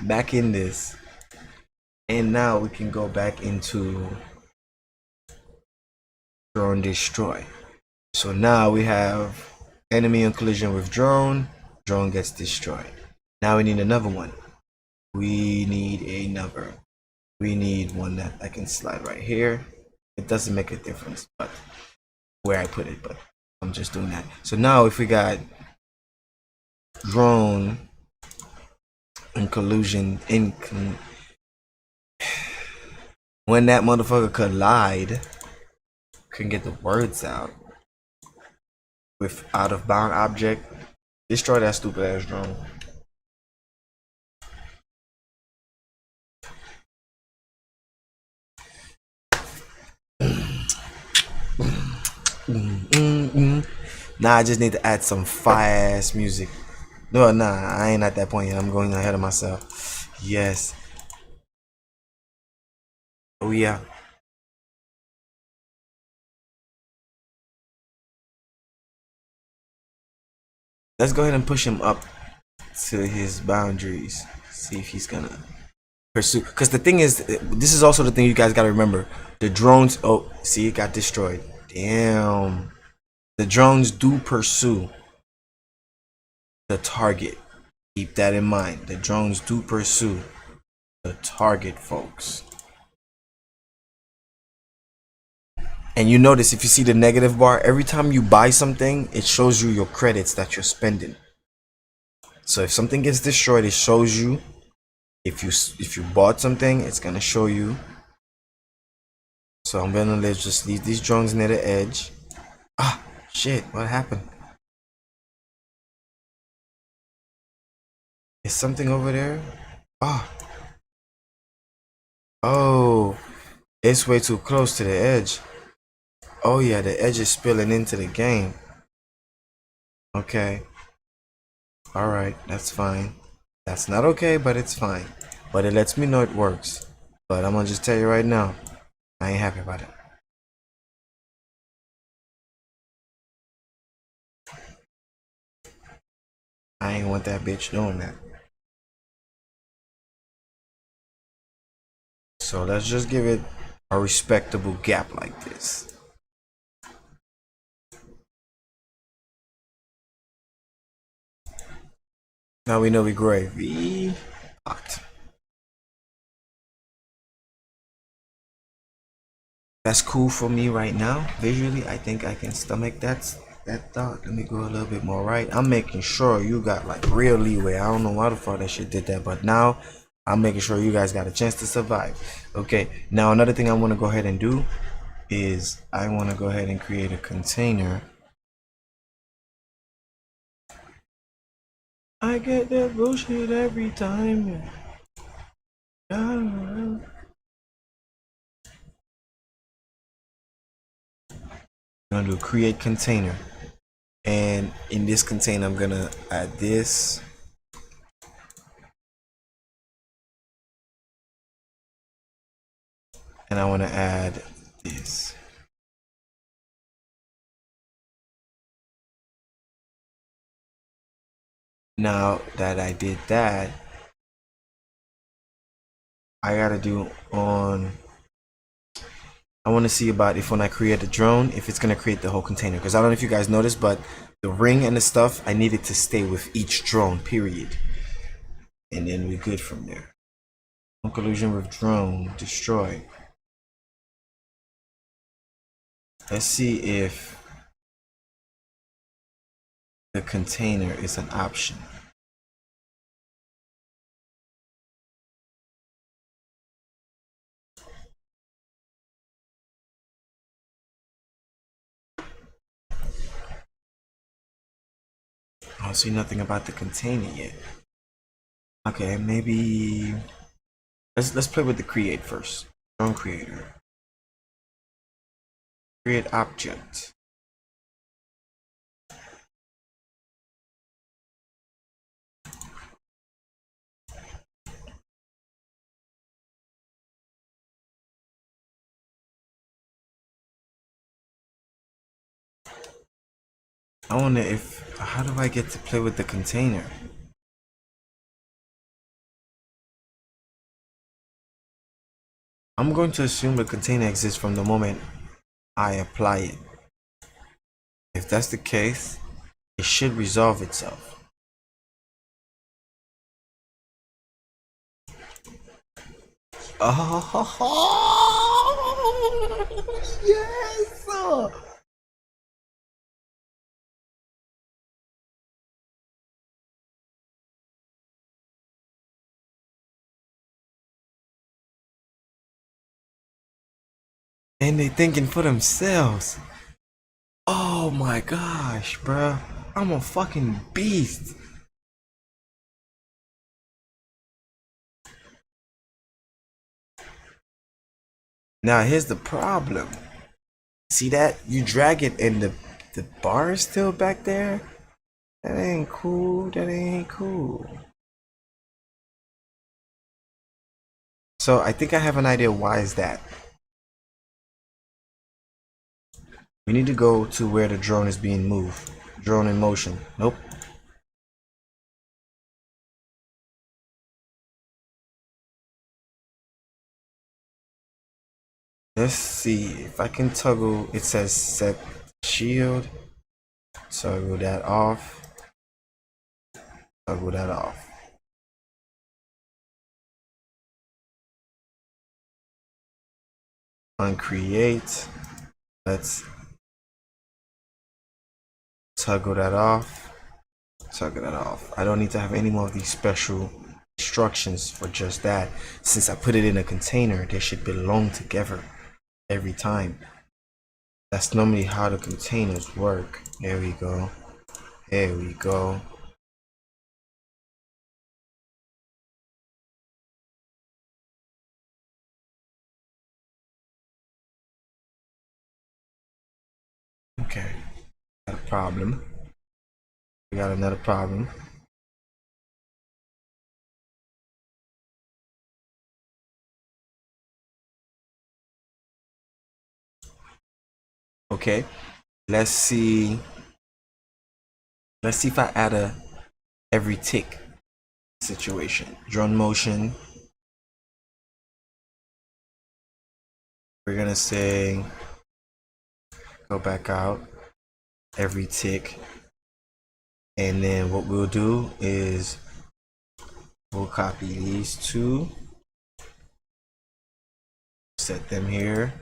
back in this, and now we can go back into drone destroy. So now we have enemy in collision with drone. Drone gets destroyed. Now we need another one. We need another. We need one that I can slide right here. It doesn't make a difference, but where I put it, but I'm just doing that. So now if we got drone in collusion when that motherfucker collide, can get the words out with out of bound object, destroy that stupid ass drone. Nah, I just need to add some fire ass music. No, nah, I ain't at that point yet. I'm going ahead of myself. Yes. Oh yeah. Let's go ahead and push him up to his boundaries. See if he's gonna pursue. Because the thing is, this is also the thing you guys gotta remember. The drones. Oh, see, it got destroyed. Damn. The drones do pursue the target. Keep that in mind. The drones do pursue the target, folks. And you notice if you see the negative bar, every time you buy something, it shows you your credits that you're spending. So if something gets destroyed, it shows you. If you bought something, it's gonna show you. So I'm gonna just leave these drones near the edge. Ah, shit! What happened? Is something over there? Ah. Oh, it's way too close to the edge. Oh yeah, the edge is spilling into the game. Okay. Alright, that's fine. That's not okay, but it's fine. But it lets me know it works. But I'm gonna just tell you right now, I ain't happy about it. I ain't want that bitch doing that. So let's just give it a respectable gap like this. Now we know we gravy locked. That's cool for me right now. Visually, I think I can stomach that. that thought. Let me go a little bit more right. I'm making sure you got like real leeway. I don't know why the fuck that shit did that, but now I'm making sure you guys got a chance to survive. Okay, now another thing I want to go ahead and do is I want to go ahead and create a container. I get that bullshit every time. I'm gonna do create container, and in this container I'm gonna add this, and I want to add this. Now that I did that, I gotta do on, I want to see about if when I create a drone, if it's gonna create the whole container, because I don't know if you guys noticed, but the ring and the stuff, I need it to stay with each drone, period. And then we're good from there. Collision with drone, destroy. Let's see if the container is an option. I don't see nothing about the container yet. Okay, maybe let's play with the create first. Drone creator. Create object. I wonder if, how do I get to play with the container? I'm going to assume the container exists from the moment I apply it. If that's the case, it should resolve itself. Oh, yes! And they thinking for themselves. Oh my gosh, bruh. I'm a fucking beast. Now here's the problem. See that? You drag it and the bar is still back there? That ain't cool. That ain't cool. So I think I have an idea why is that. We need to go to where the drone is being moved. Drone in motion. Nope. Let's see if I can toggle. It says set shield. Toggle that off. Toggle that off. Uncreate. Let's toggle that off. Toggle that off. I don't need to have any more of these special instructions for just that. Since I put it in a container, they should belong together every time. That's normally how the containers work. There we go. There we go. Okay. Got a problem. We got another problem. Okay. Let's see. Let's see if I add a every tick situation. Drone motion. We're gonna say go back out every tick. And then what we'll do is we'll copy these two, set them here,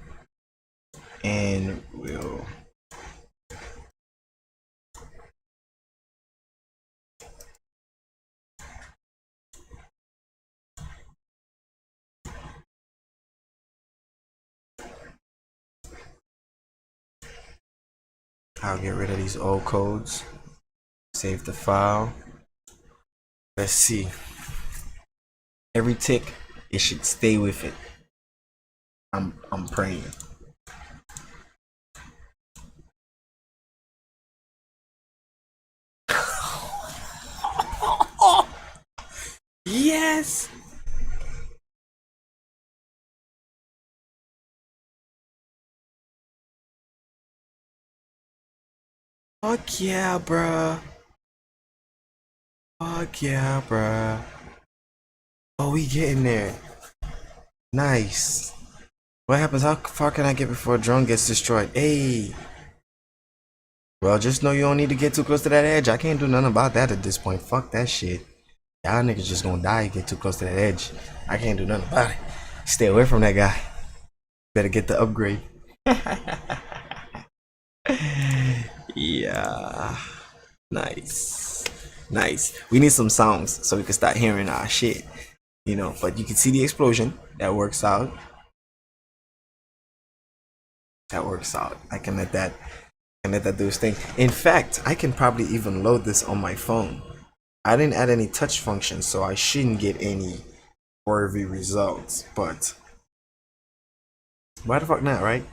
and we'll I'll get rid of these old codes. Save the file. Let's see. Every tick, it should stay with it. I'm praying. Yes. Fuck yeah, bruh. Fuck yeah, bruh. Oh, we getting there. Nice. What happens? How far can I get before a drone gets destroyed? Hey. Well, just know you don't need to get too close to that edge. I can't do nothing about that at this point. Fuck that shit. Y'all niggas just gonna die get too close to that edge. I can't do nothing about it. Stay away from that guy. Better get the upgrade. Yeah. Nice. Nice. We need some sounds so we can start hearing our shit. You know, but you can see the explosion. That works out. That works out. I can let that do its thing. In fact, I can probably even load this on my phone. I didn't add any touch functions, so I shouldn't get any worthy results. But why the fuck not, right?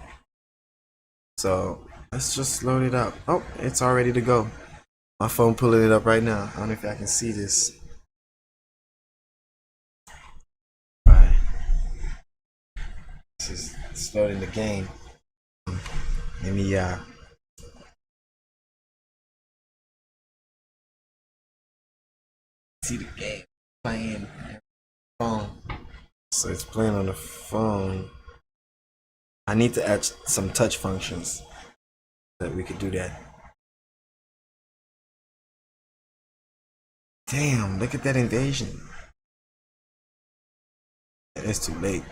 So let's just load it up. Oh, it's all ready to go. My phone pulling it up right now. I don't know if I can see this. Alright. This is starting the game. Let me see the game playing phone. So it's playing on the phone. I need to add some touch functions so that we could do that. Damn, look at that invasion. It's too late.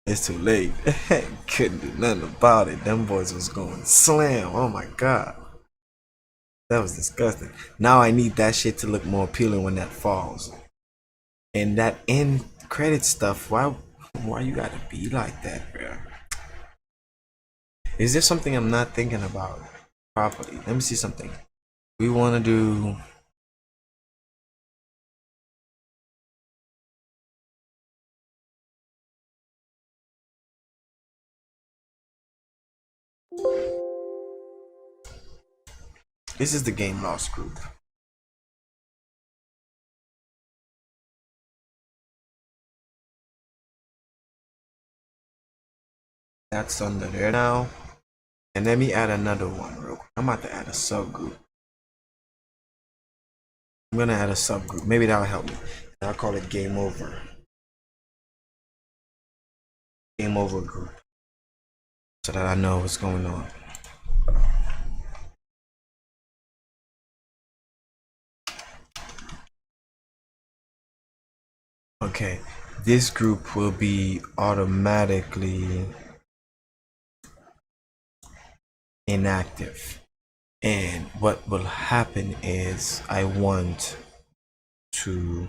It's too late. Couldn't do nothing about it. Them boys was going slam. Oh my god. That was disgusting. Now I need that shit to look more appealing when that falls. And that end credit stuff, why you gotta be like that, bro? Is there something I'm not thinking about properly? Let me see something. We wanna do this is the game loss group. That's under there now. And let me add another one real quick. I'm about to add a subgroup. I'm gonna add a subgroup. Maybe that'll help me. I'll call it game over. Game over group. So that I know what's going on. Okay, this group will be automatically inactive. And what will happen is I want to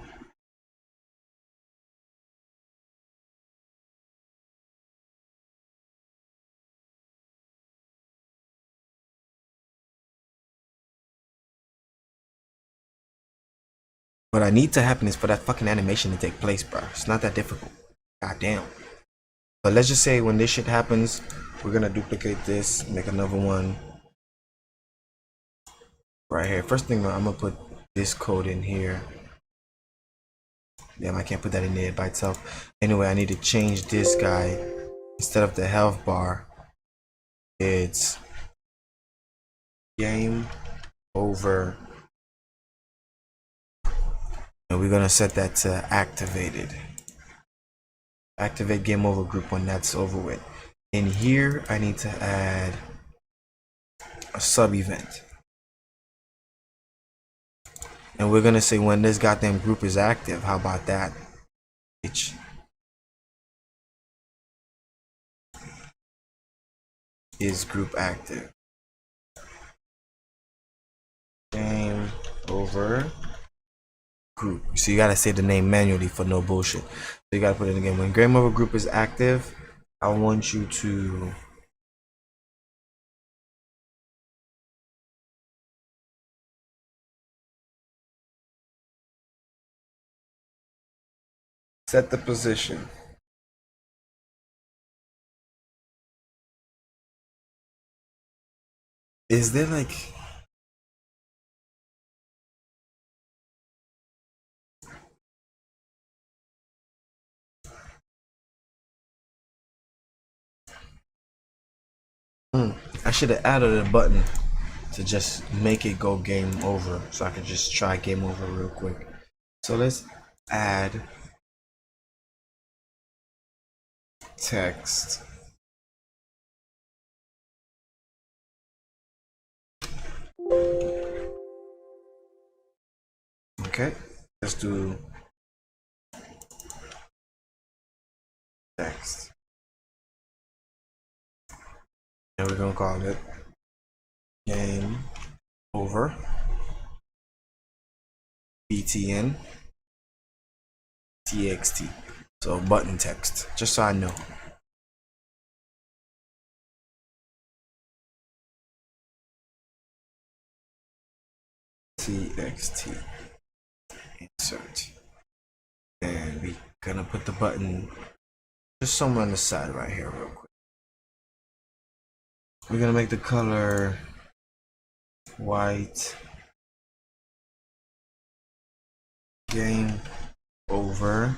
what I need to happen is for that fucking animation to take place, bro. It's not that difficult. God damn. But let's just say when this shit happens, we're gonna duplicate this, make another one right here. First thing, I'm gonna put this code in here. Damn, I can't put that in there by itself. Anyway, I need to change this guy. Instead of the health bar, it's game over. And we're gonna set that to activated. Activate game over group when that's over with. In here, I need to add a sub event. And we're gonna say when this goddamn group is active. How about that? Is group active? Game over group. So you gotta say the name manually for no bullshit. So you gotta put it again. When game over group is active, I want you to Set the position. Is there like I should have added a button to just make it go game over so I could just try game over real quick. So let's add text. Okay, let's do text. And we're gonna call it game over btn txt. So button text, just so I know. txt insert, and we're gonna put the button just somewhere on the side right here real quick. We're gonna make the color white. Game over.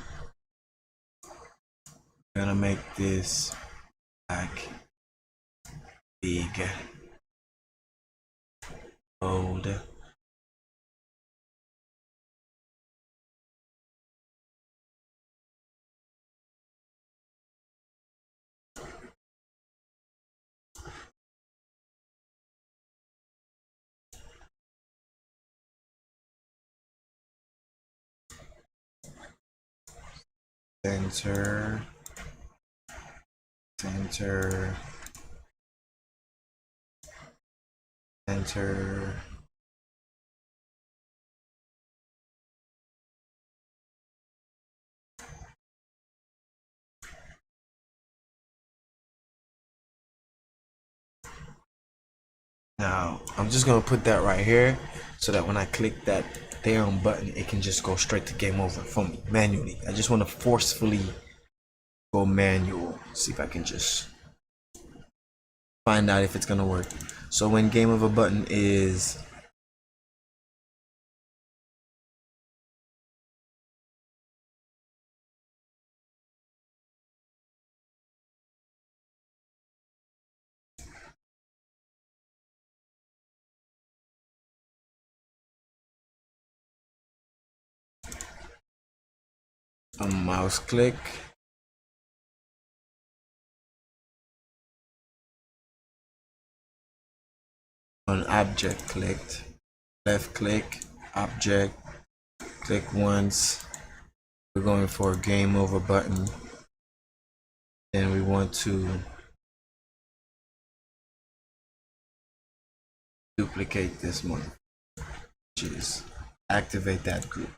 I'm gonna make this black, big, bold. Center, center, center. Now, I'm just gonna put that right here so that when I click that down button, it can just go straight to game over for me manually. I just wanna forcefully go manual. See if I can just find out if it's gonna work. So when game over button is a mouse click, on object clicked, left click, object, click once. We're going for a game over button. Then we want to duplicate this one, which is activate that group,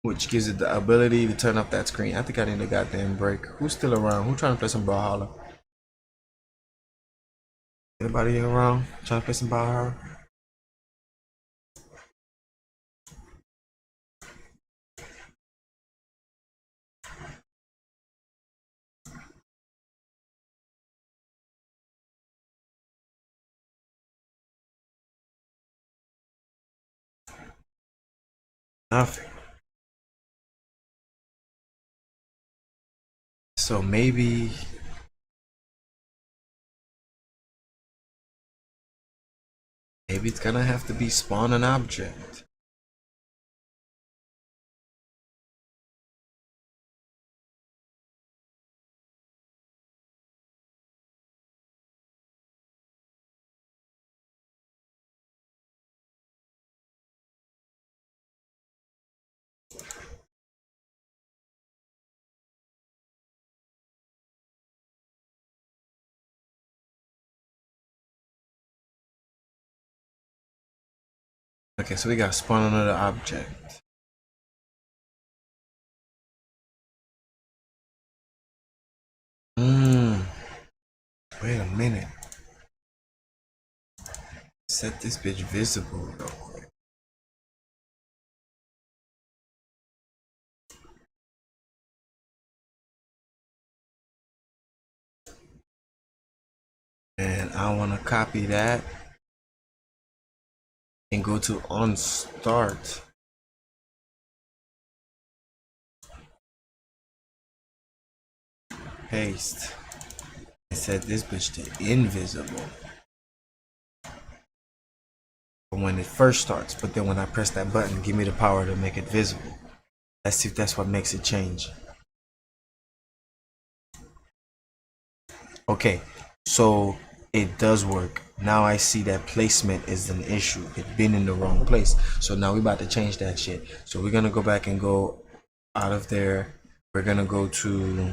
which gives it the ability to turn off that screen. I think I need a goddamn break. Who's still around? Who trying to play some Brawlhalla? Anybody around trying to play some Brawlhalla? Nothing. So maybe it's gonna have to be spawn an object. Okay, so we got spawn another object. Wait a minute. Set this bitch visible real quick. I want to copy that and go to on start. Paste. I set this bitch to invisible when it first starts, but then when I press that button, give me the power to make it visible. Let's see if that's what makes it change. Okay, so it does work. Now I see that placement is an issue. It's been in the wrong place. So now we're about to change that shit. So we're gonna go back and go out of there. We're gonna go to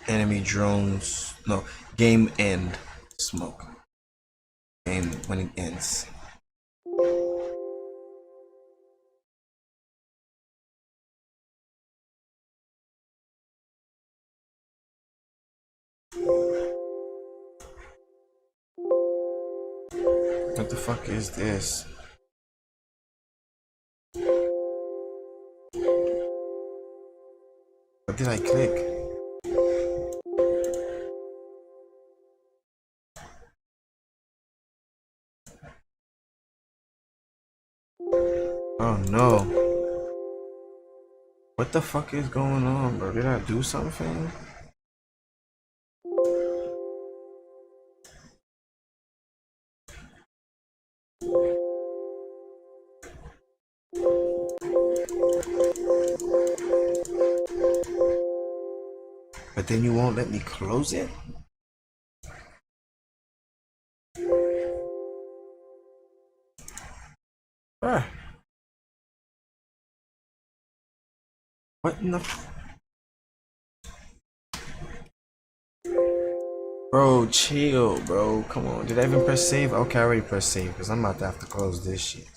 enemy drones. No, game end. Smoke. Game when it ends. What the fuck is this? What did I click? Oh no. What the fuck is going on, bro? Did I do something? But then you won't let me close it? Bruh. What in the... Bro, chill, bro. Come on. Did I even press save? Okay, I already pressed save because I'm about to have to close this shit.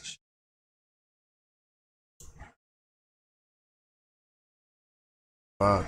Fuck.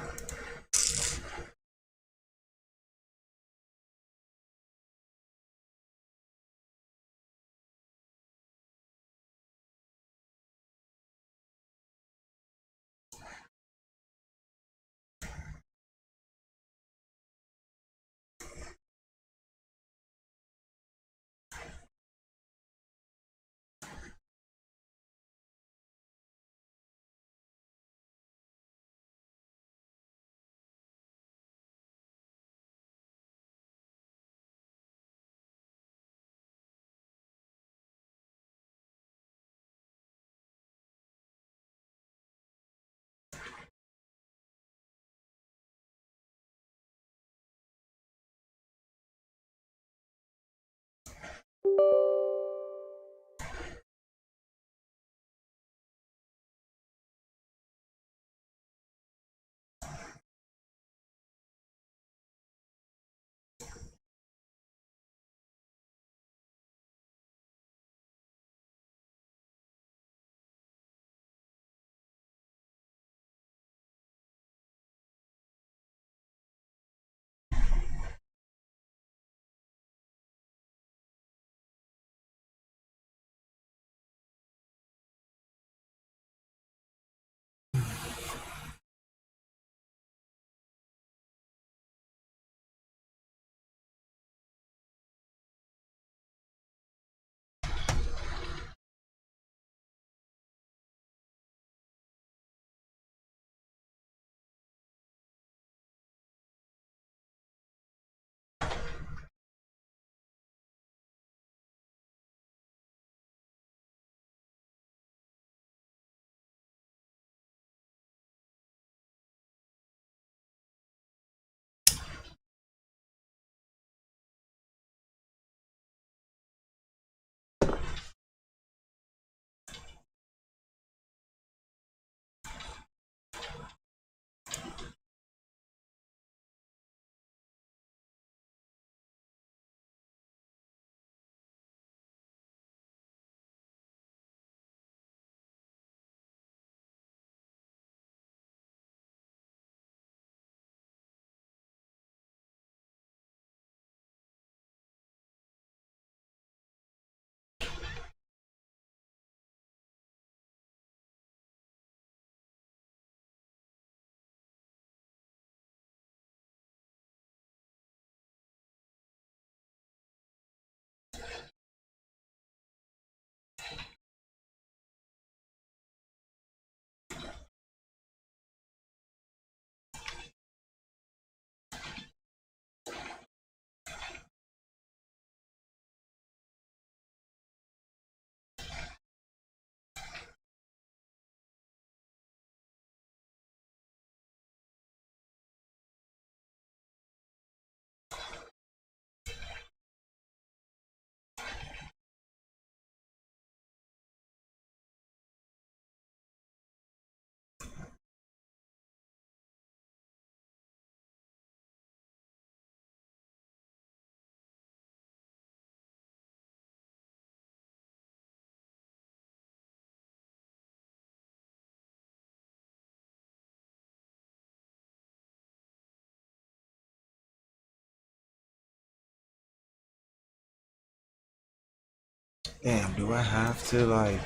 Damn, do I have to like?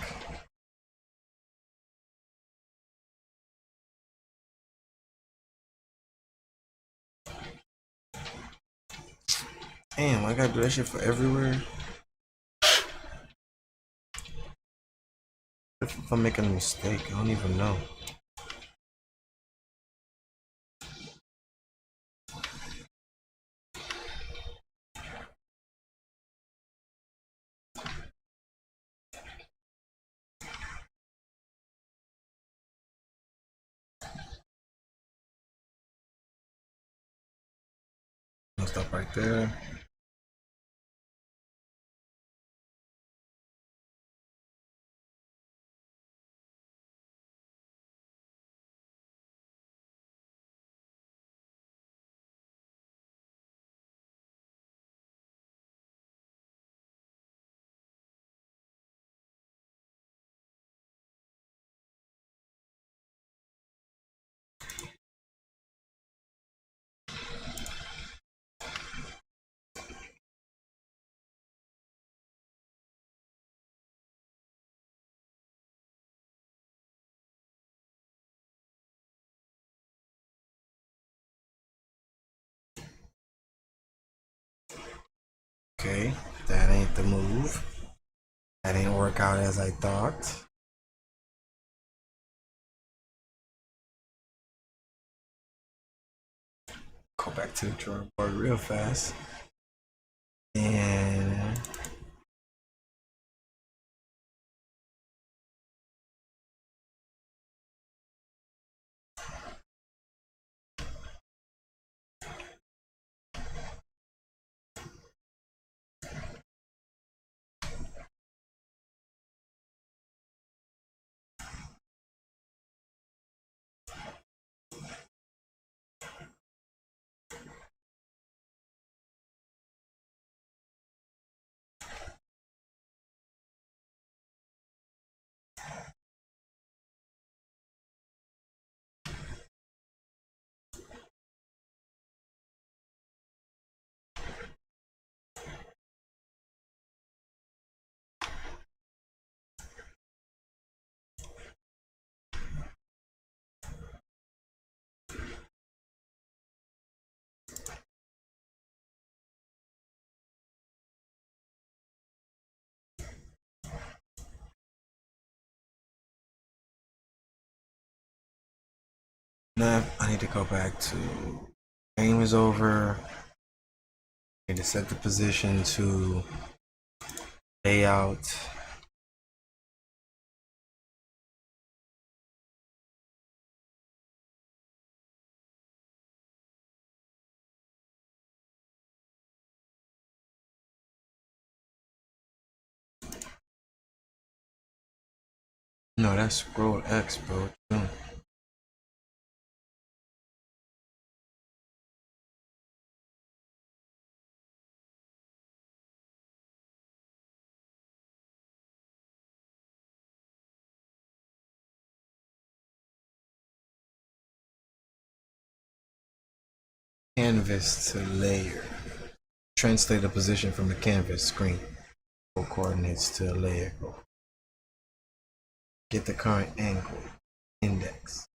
Damn, I gotta do that shit for everywhere. If I'm making a mistake, I don't even know. I'll stop right there. Okay, that ain't the move. That ain't work out as I thought. Go back to the drawing board real fast. And now I need to go back to game is over. I need to set the position to layout. No, that's scroll X, bro. No. Canvas to layer. Translate the position from the canvas screen. Go coordinates to a layer. Get the current angle. Index.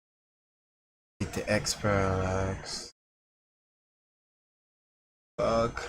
Get the X parallax. Fuck.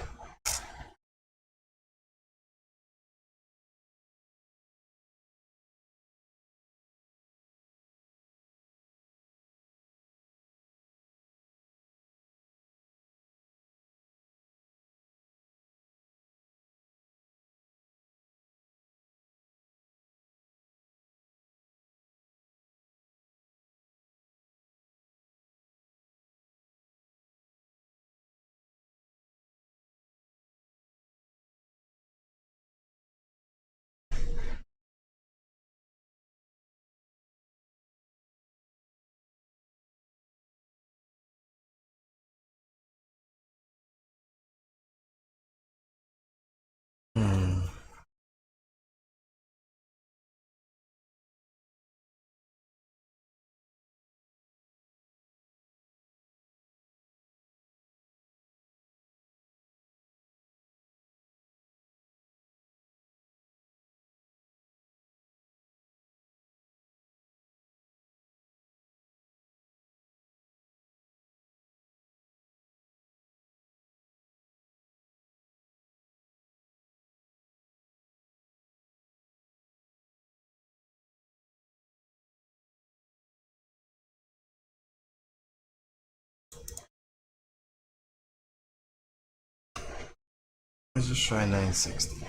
Let's just try 960.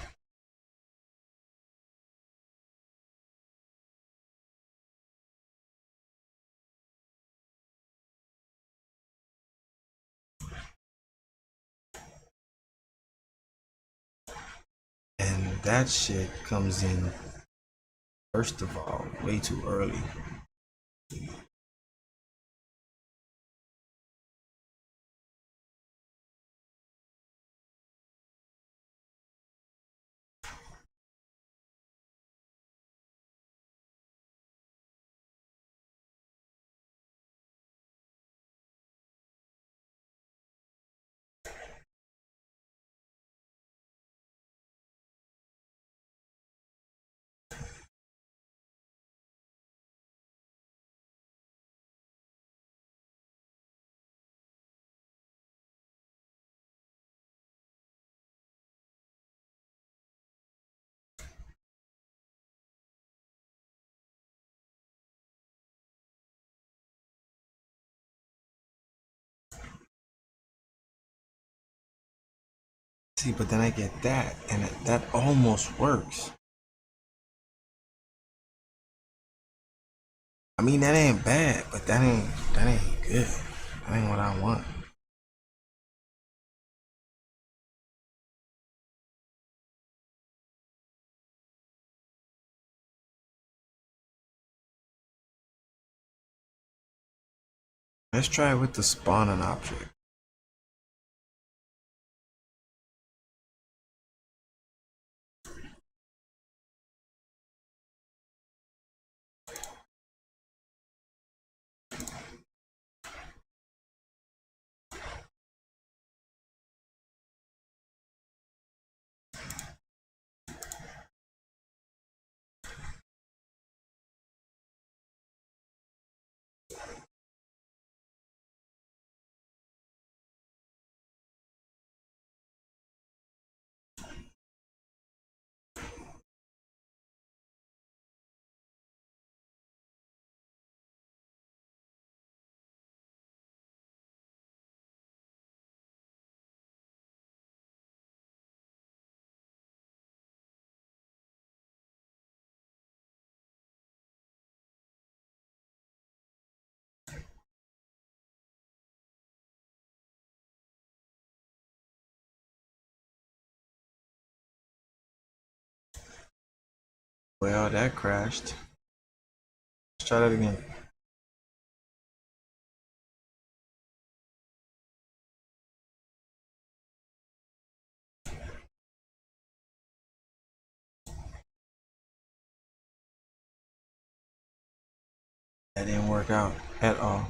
And that shit comes in, first of all, way too early. See, but then I get that, and that almost works. I mean, that ain't bad, but that ain't good. That ain't what I want. Let's try it with the spawning object. Well, that crashed. Let's try that again. That didn't work out at all.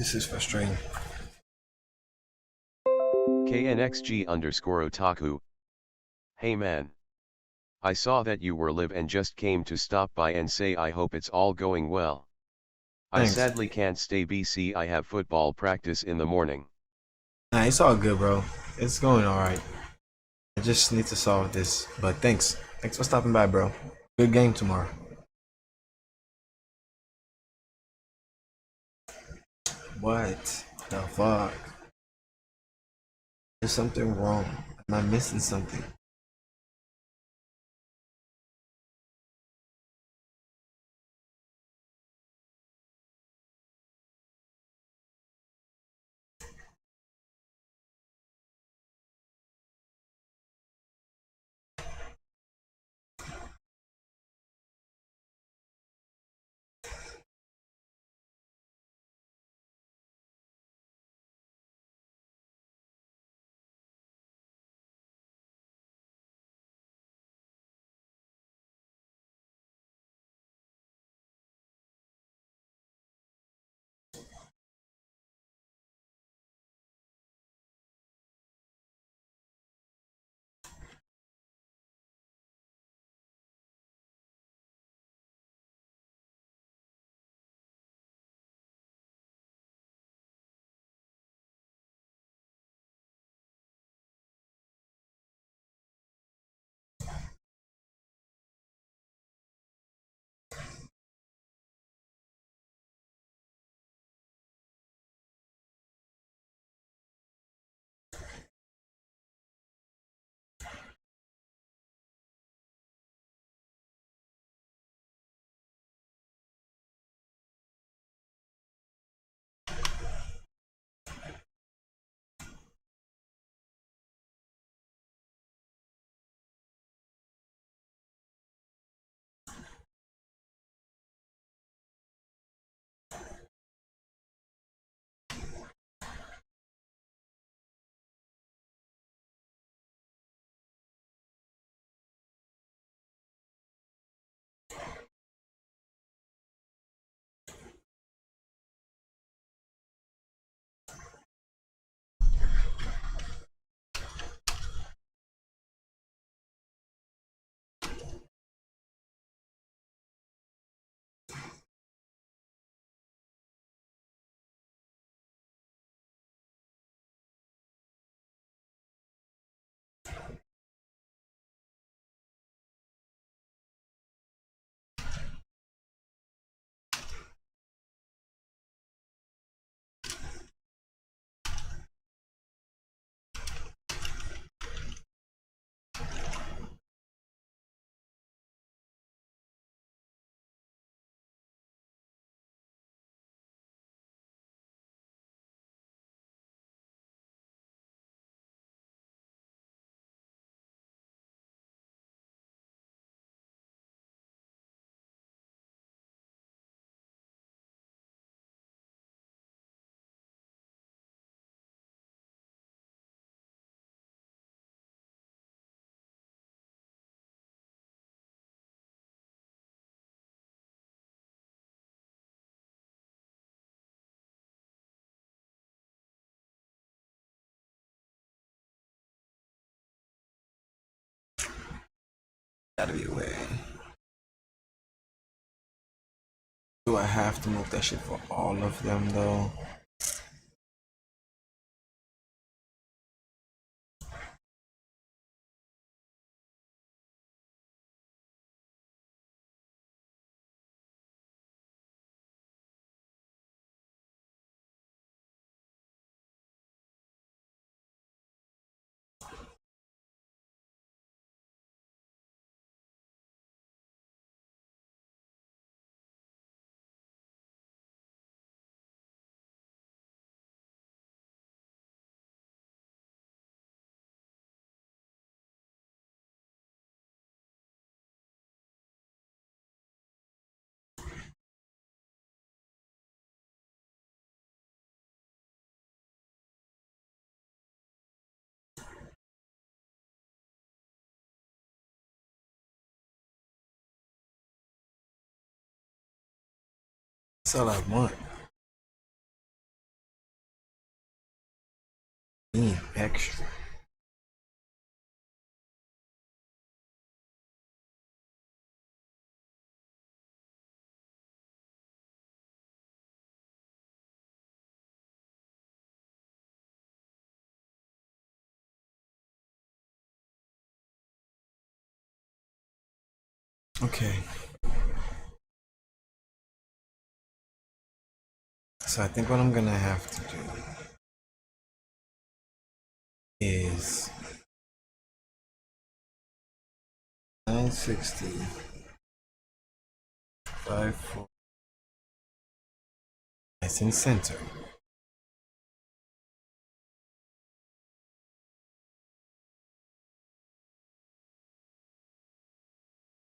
This is frustrating. KNXG_otaku. Hey man. I saw that you were live and just came to stop by and say I hope it's all going well. I Thanks. sadly can't stay BC, I have football practice in the morning. Nah, it's all good, bro. It's going alright. I just need to solve this. But thanks. Thanks for stopping by, bro. Good game tomorrow. What the fuck? There's something wrong. Am I missing something? Gotta be a way. Do I have to move that shit for all of them though? That's all I want. extra. Okay. So I think what I'm gonna have to do is 960 54 nice and center.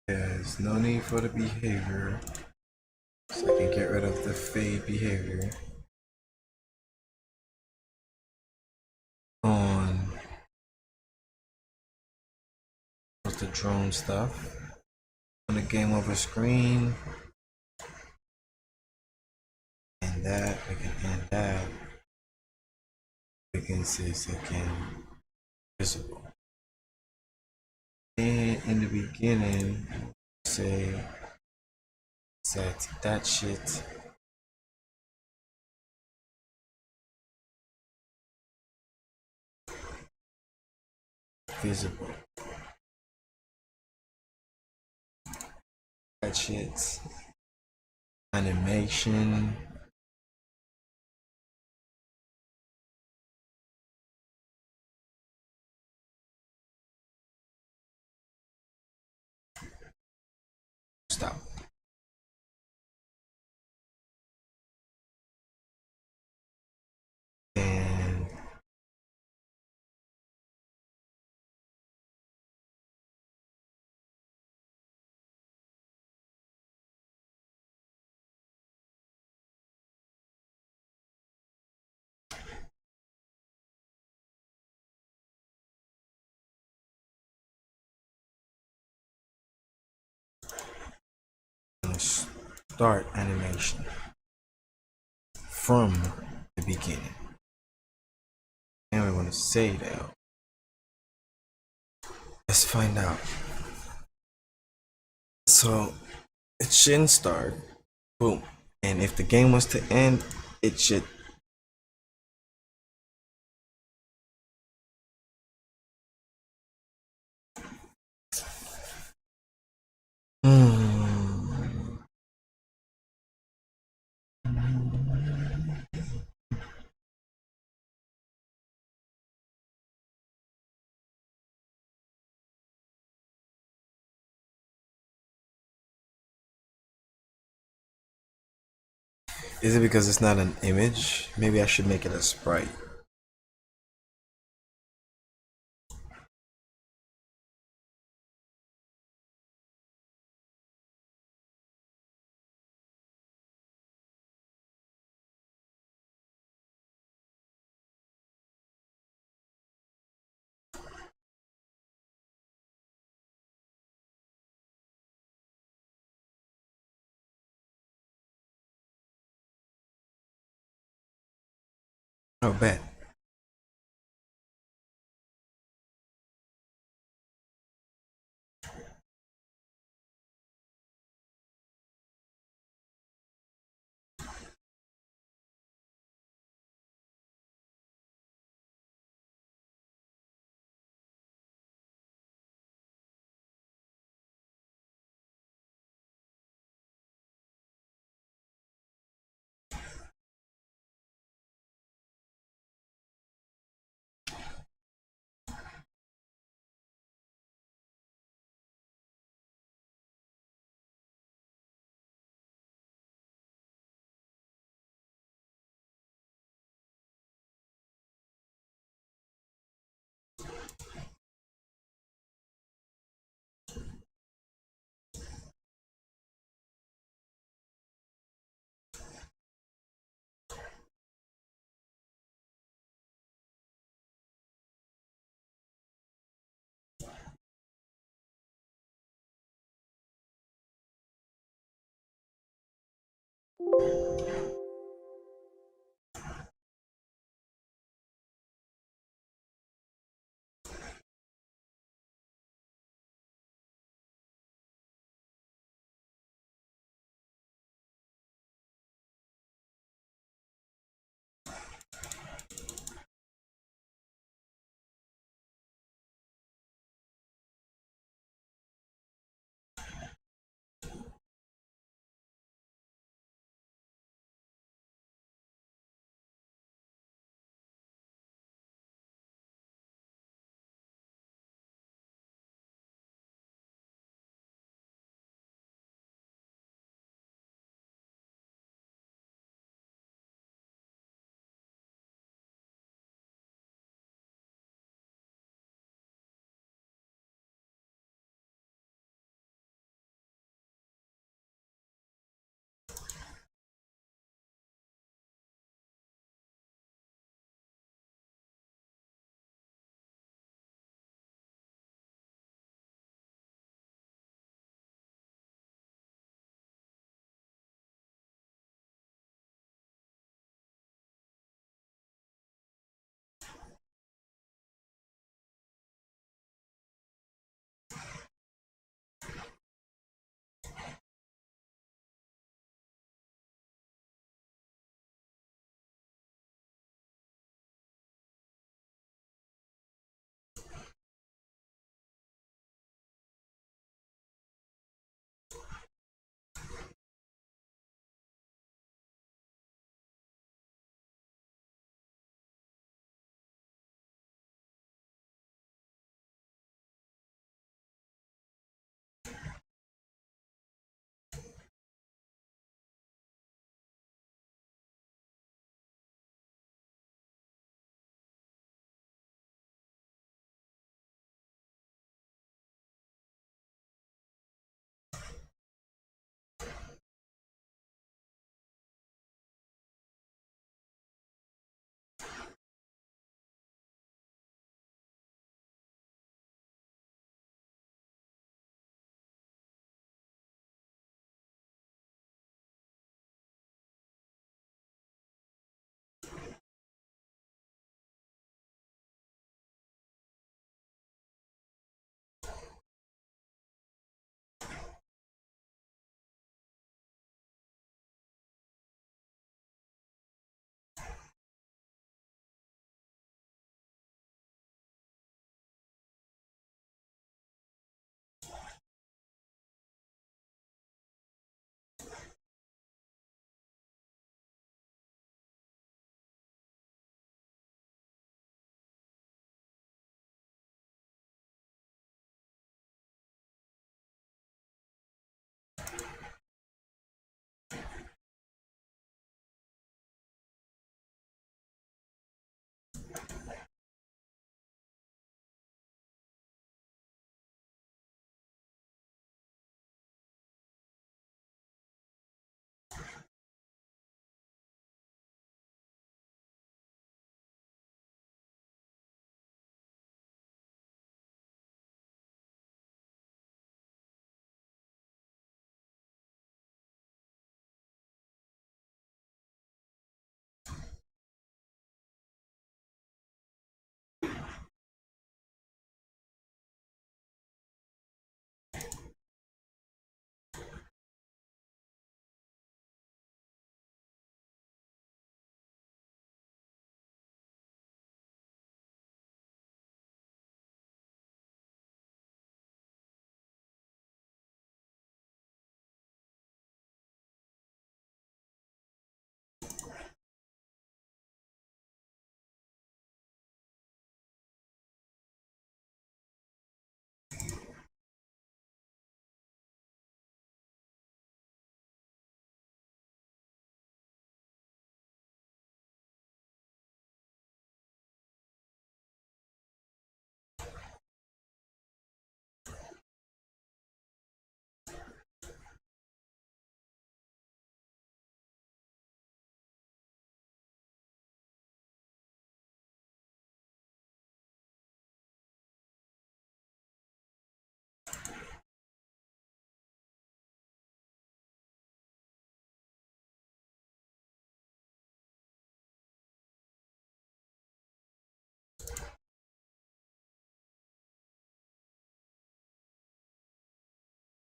There's no need for the behavior, so I can get rid of the fade behavior on the drone stuff. On the game over screen, and that, we can end that. We can say again visible. And in the beginning, say set that shit visible. That shit animation. Stop. And start animation from the beginning. And we want to save that. Let's find out. So it shouldn't start. Boom. And if the game was to end, it should. Is it because it's not an image? Maybe I should make it a sprite. Oh, bet.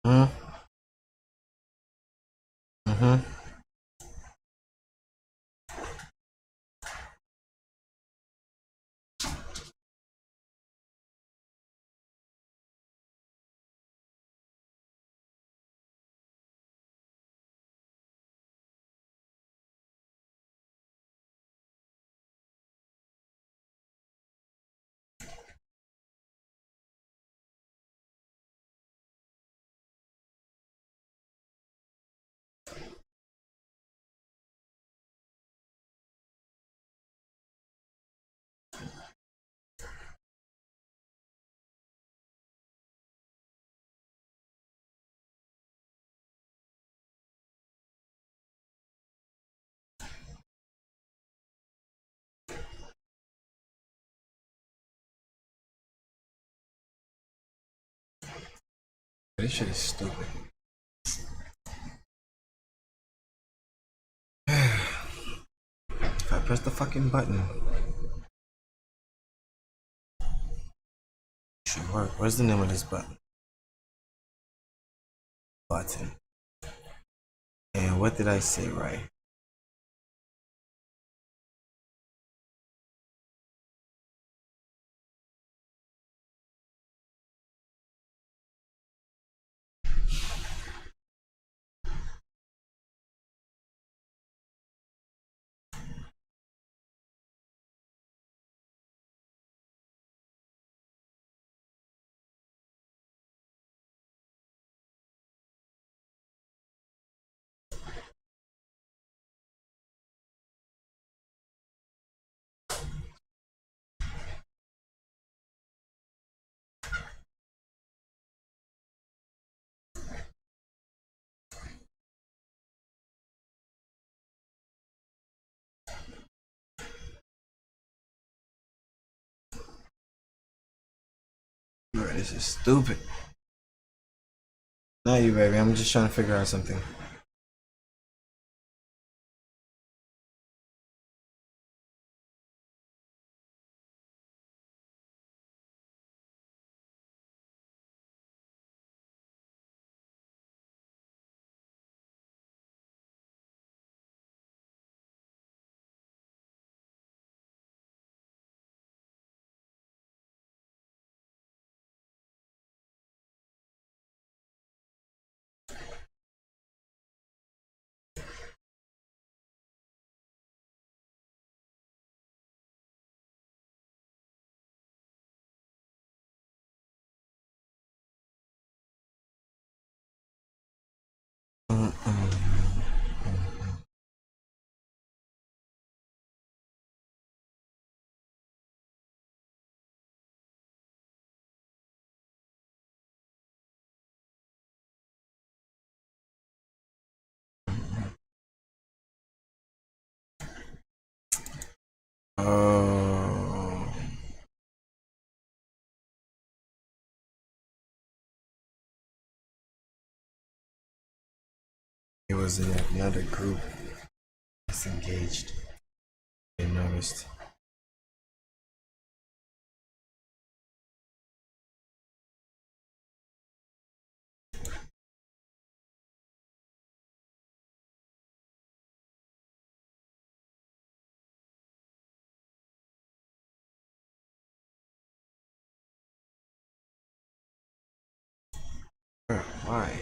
Hmm. Mm-hmm. This shit is stupid. If I press the fucking button, it should work. Where's the name of this button? Button. And what did I say right? Bro, this is stupid. Not you, baby. I'm just trying to figure out something. Oh, it was in another group that's engaged. I noticed. Why?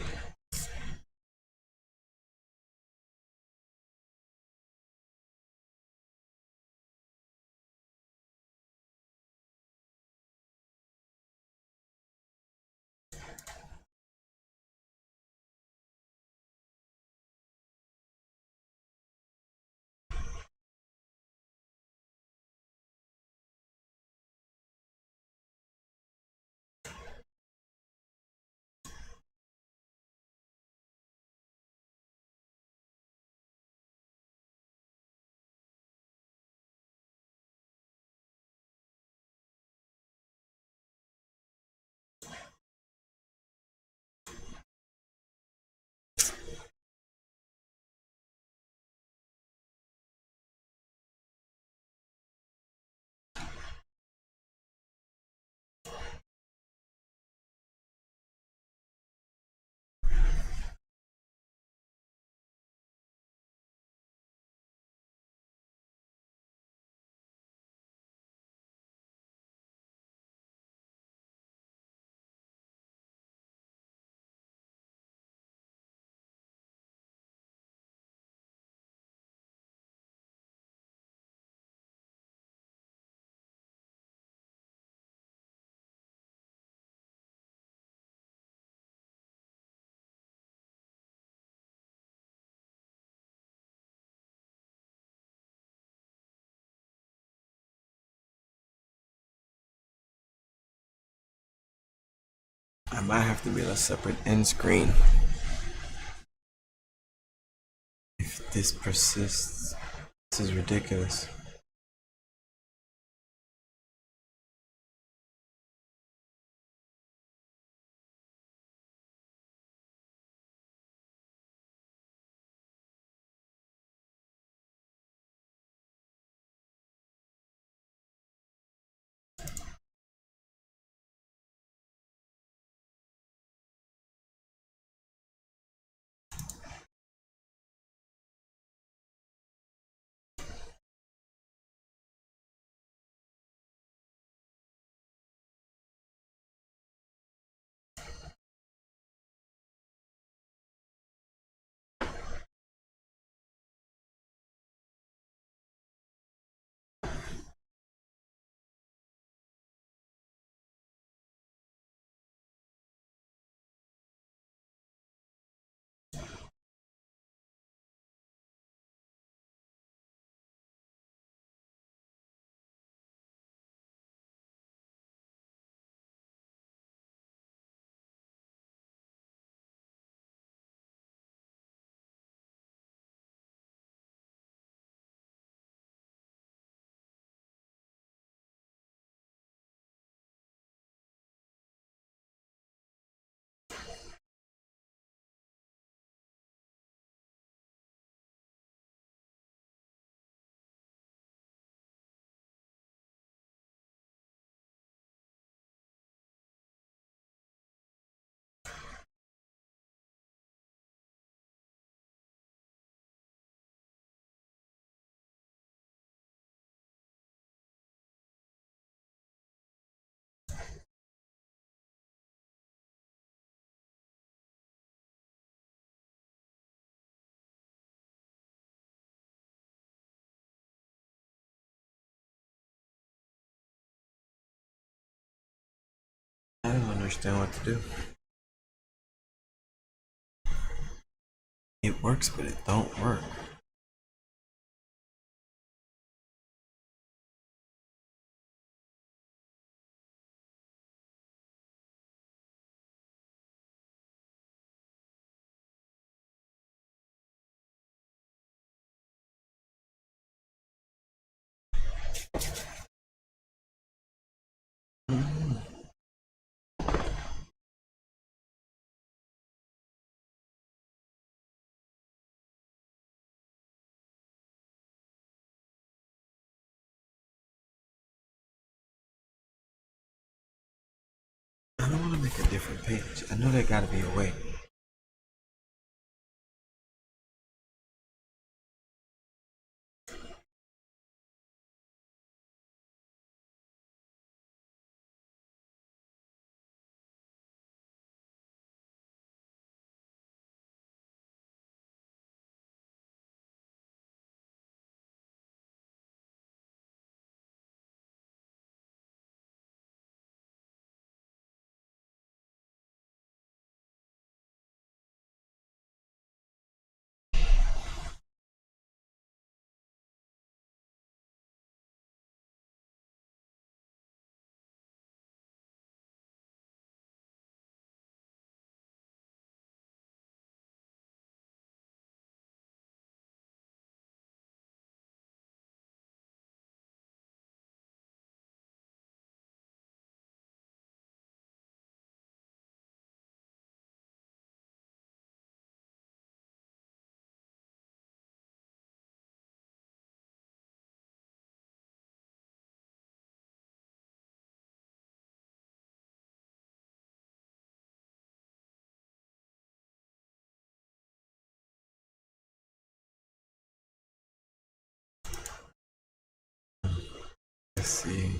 might have to build a separate end screen if this persists. This is ridiculous. I don't understand what to do. It works, but it don't work. I don't want to make a different page. I know there gotta be a way. Let's see.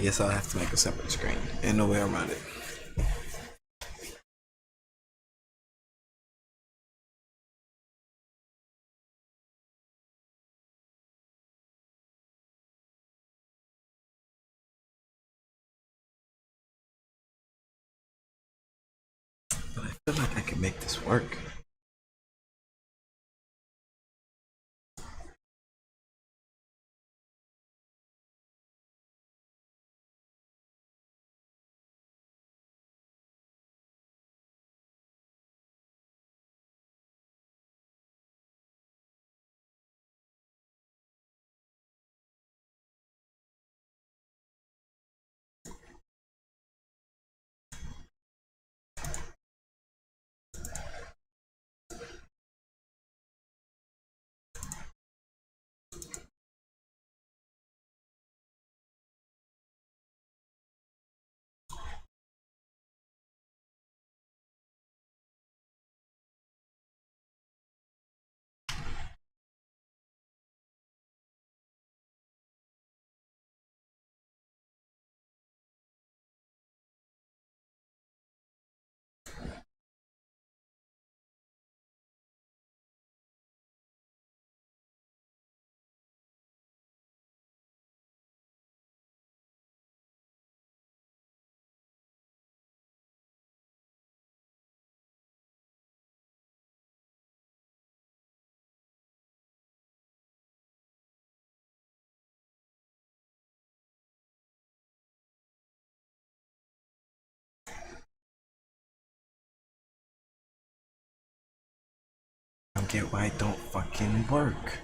guess I'll have to make a separate screen. Ain't no way around it. But I feel like I can make this work. I don't get why it don't fucking work.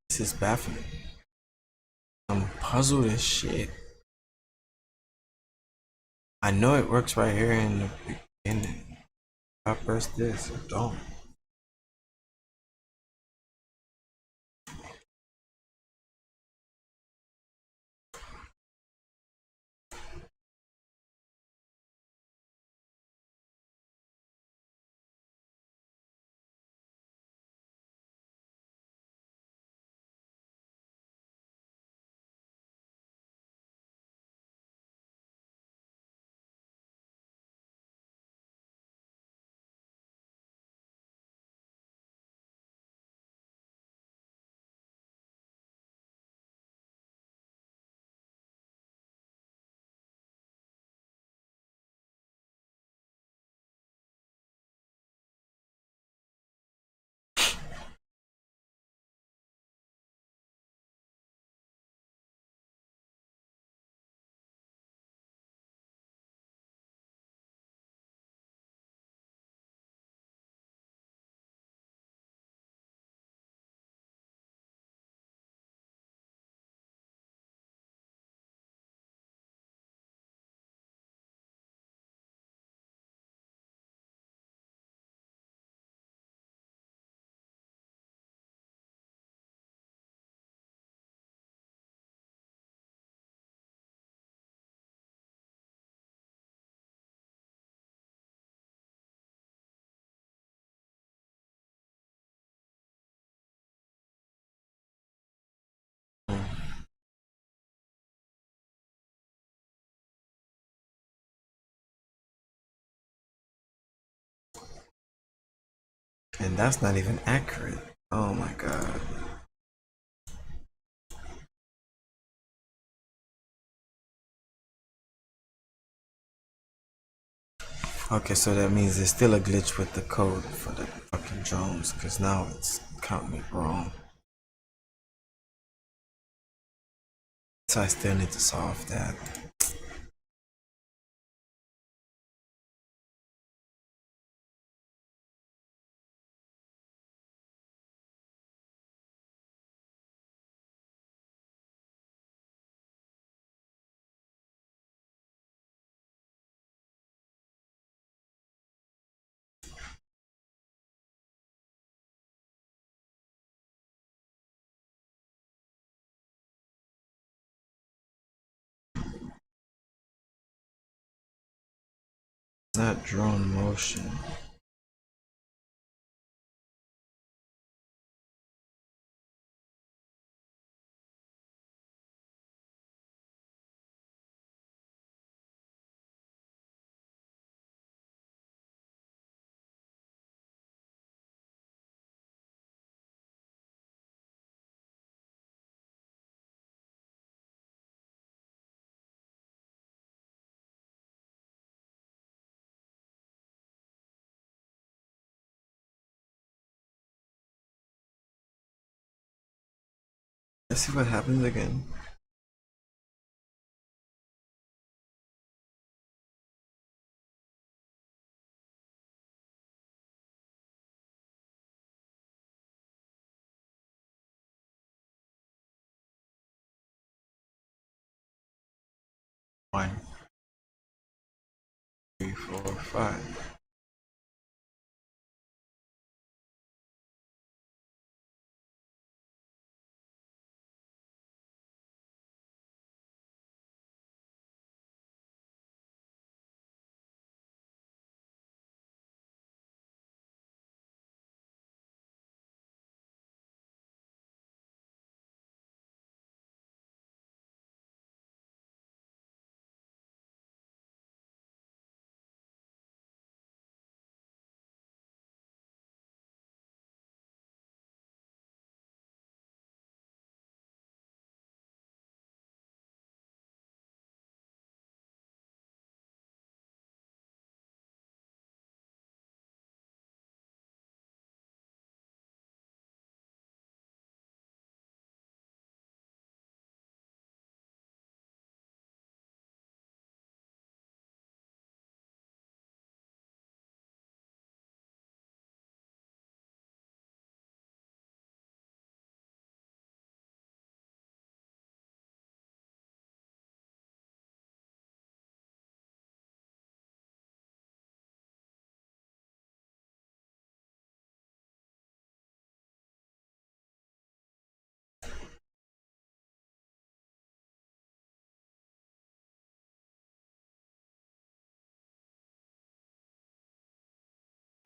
This is baffling. I'm puzzled as shit. I know it works right here in the beginning. If I press this, it don't. And that's not even accurate. Oh my god. Okay, so that means there's still a glitch with the code for the fucking drones, because now it's counting it wrong. So I still need to solve that. Not drone motion. Let's see what happens again. One, 3, 4, 5.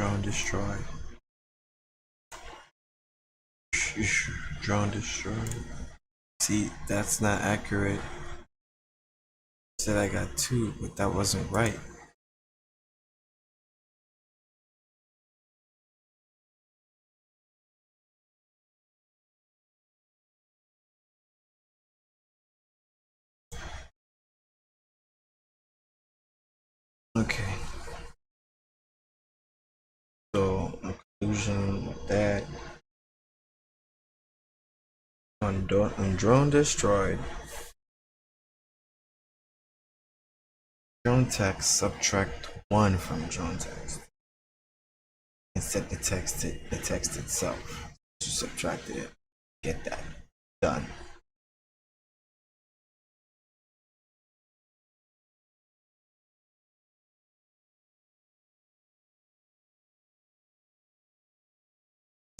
Drone destroyed. Drone destroyed. See, that's not accurate. Said I got 2, but that wasn't right. Okay. So, conclusion with that. On drone destroyed, drone text subtract 1 from drone text and set the text itself. You subtracted it. Get that. Done.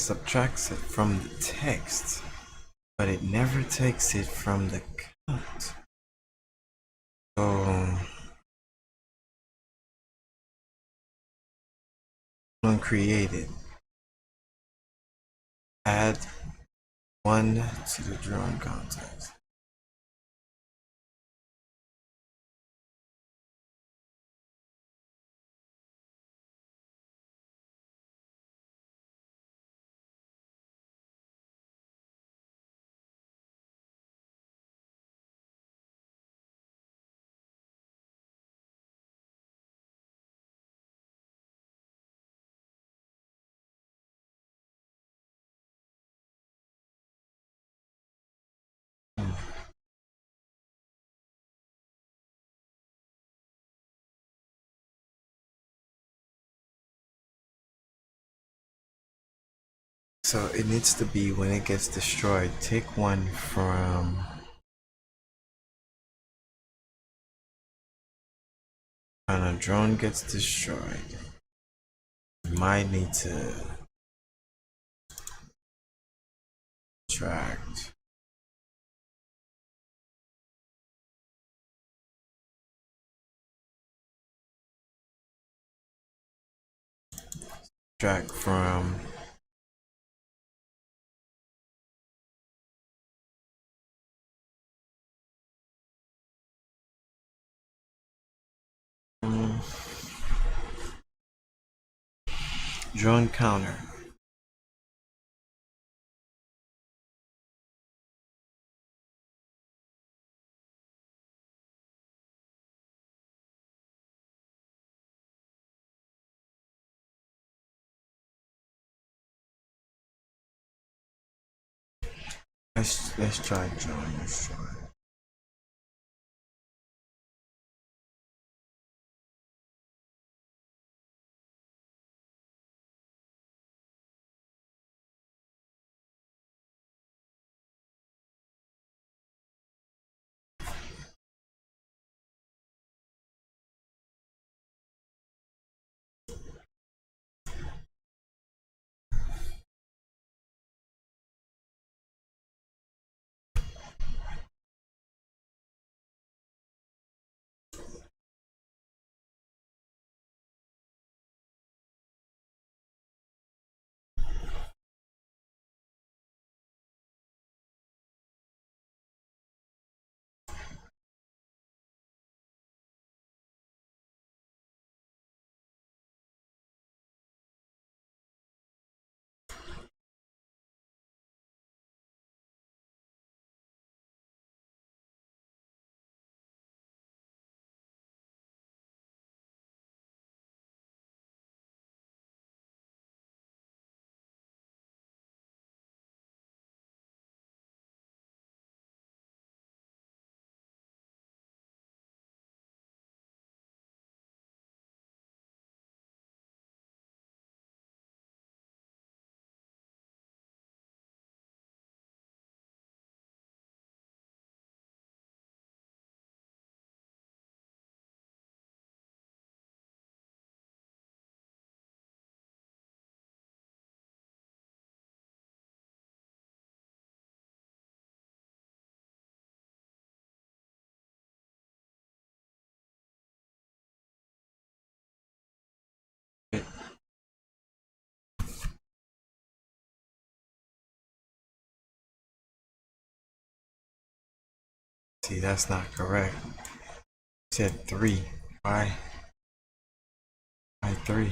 Subtracts it from the text, but it never takes it from the count. So uncreated. Add 1 to the drone context. So it needs to be when it gets destroyed, take 1 from when a drone gets destroyed. You might need to subtract Track from drone counter. Let's try drone. Let's try. See, that's not correct. It said 3. Why? Why 3?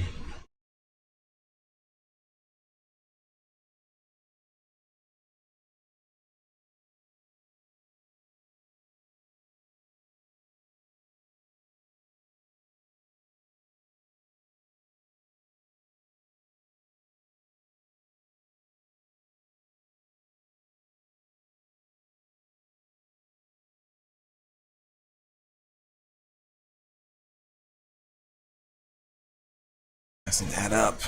Doesn't add up.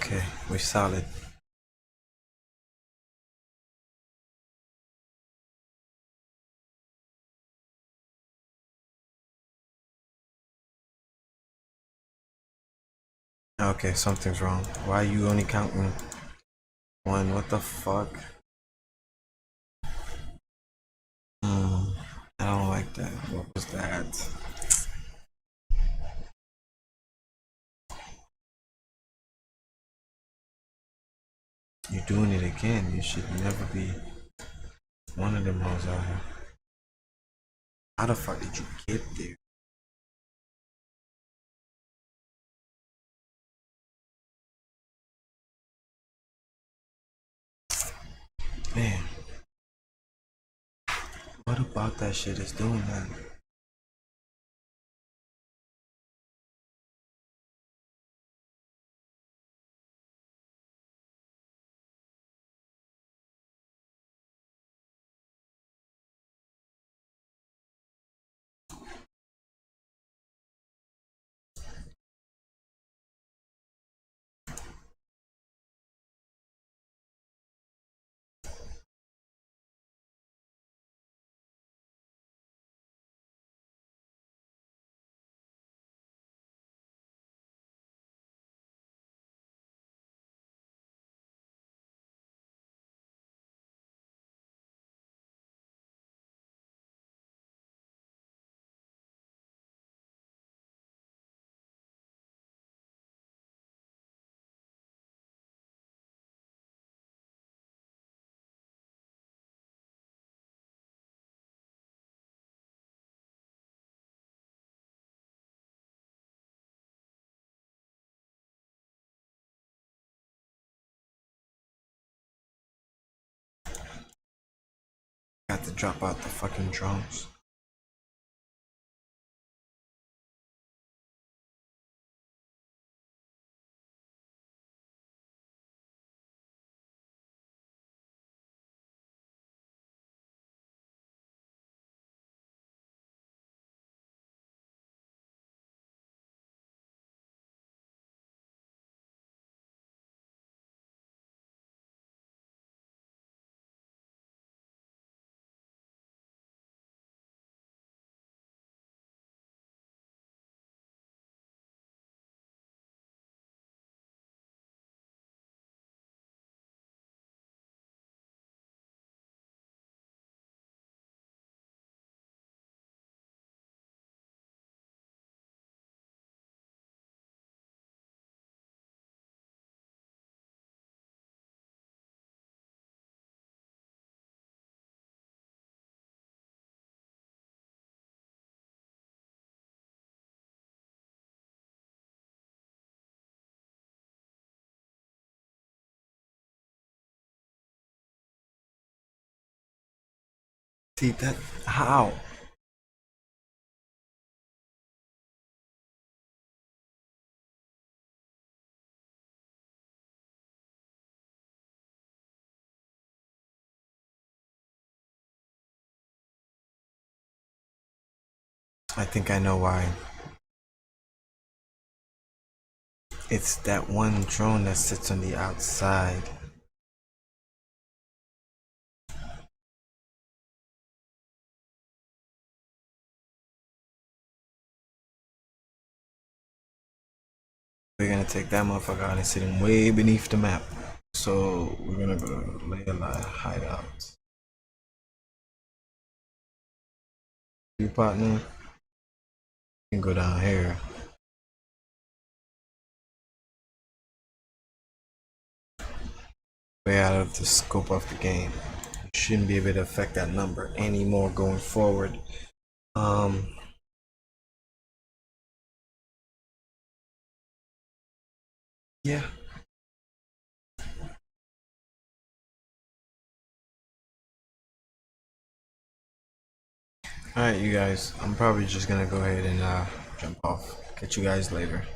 Okay, we're solid. Okay, something's wrong. Why are you only counting one? What the fuck? I don't like that. What was that? You're doing it again. You should never be one of them hoes out here. How the fuck did you get there? Man, what about that shit is doing that? Got to drop out the fucking drums. See that? How? I think I know why. It's that one drone that sits on the outside. We're gonna take that motherfucker out and sit him way beneath the map. So we're gonna go to lay a lie hideout. You partner, you can go down here. Way out of the scope of the game. You shouldn't be able to affect that number anymore going forward. Yeah. Alright, you guys. I'm probably just gonna go ahead and jump off. Catch you guys later.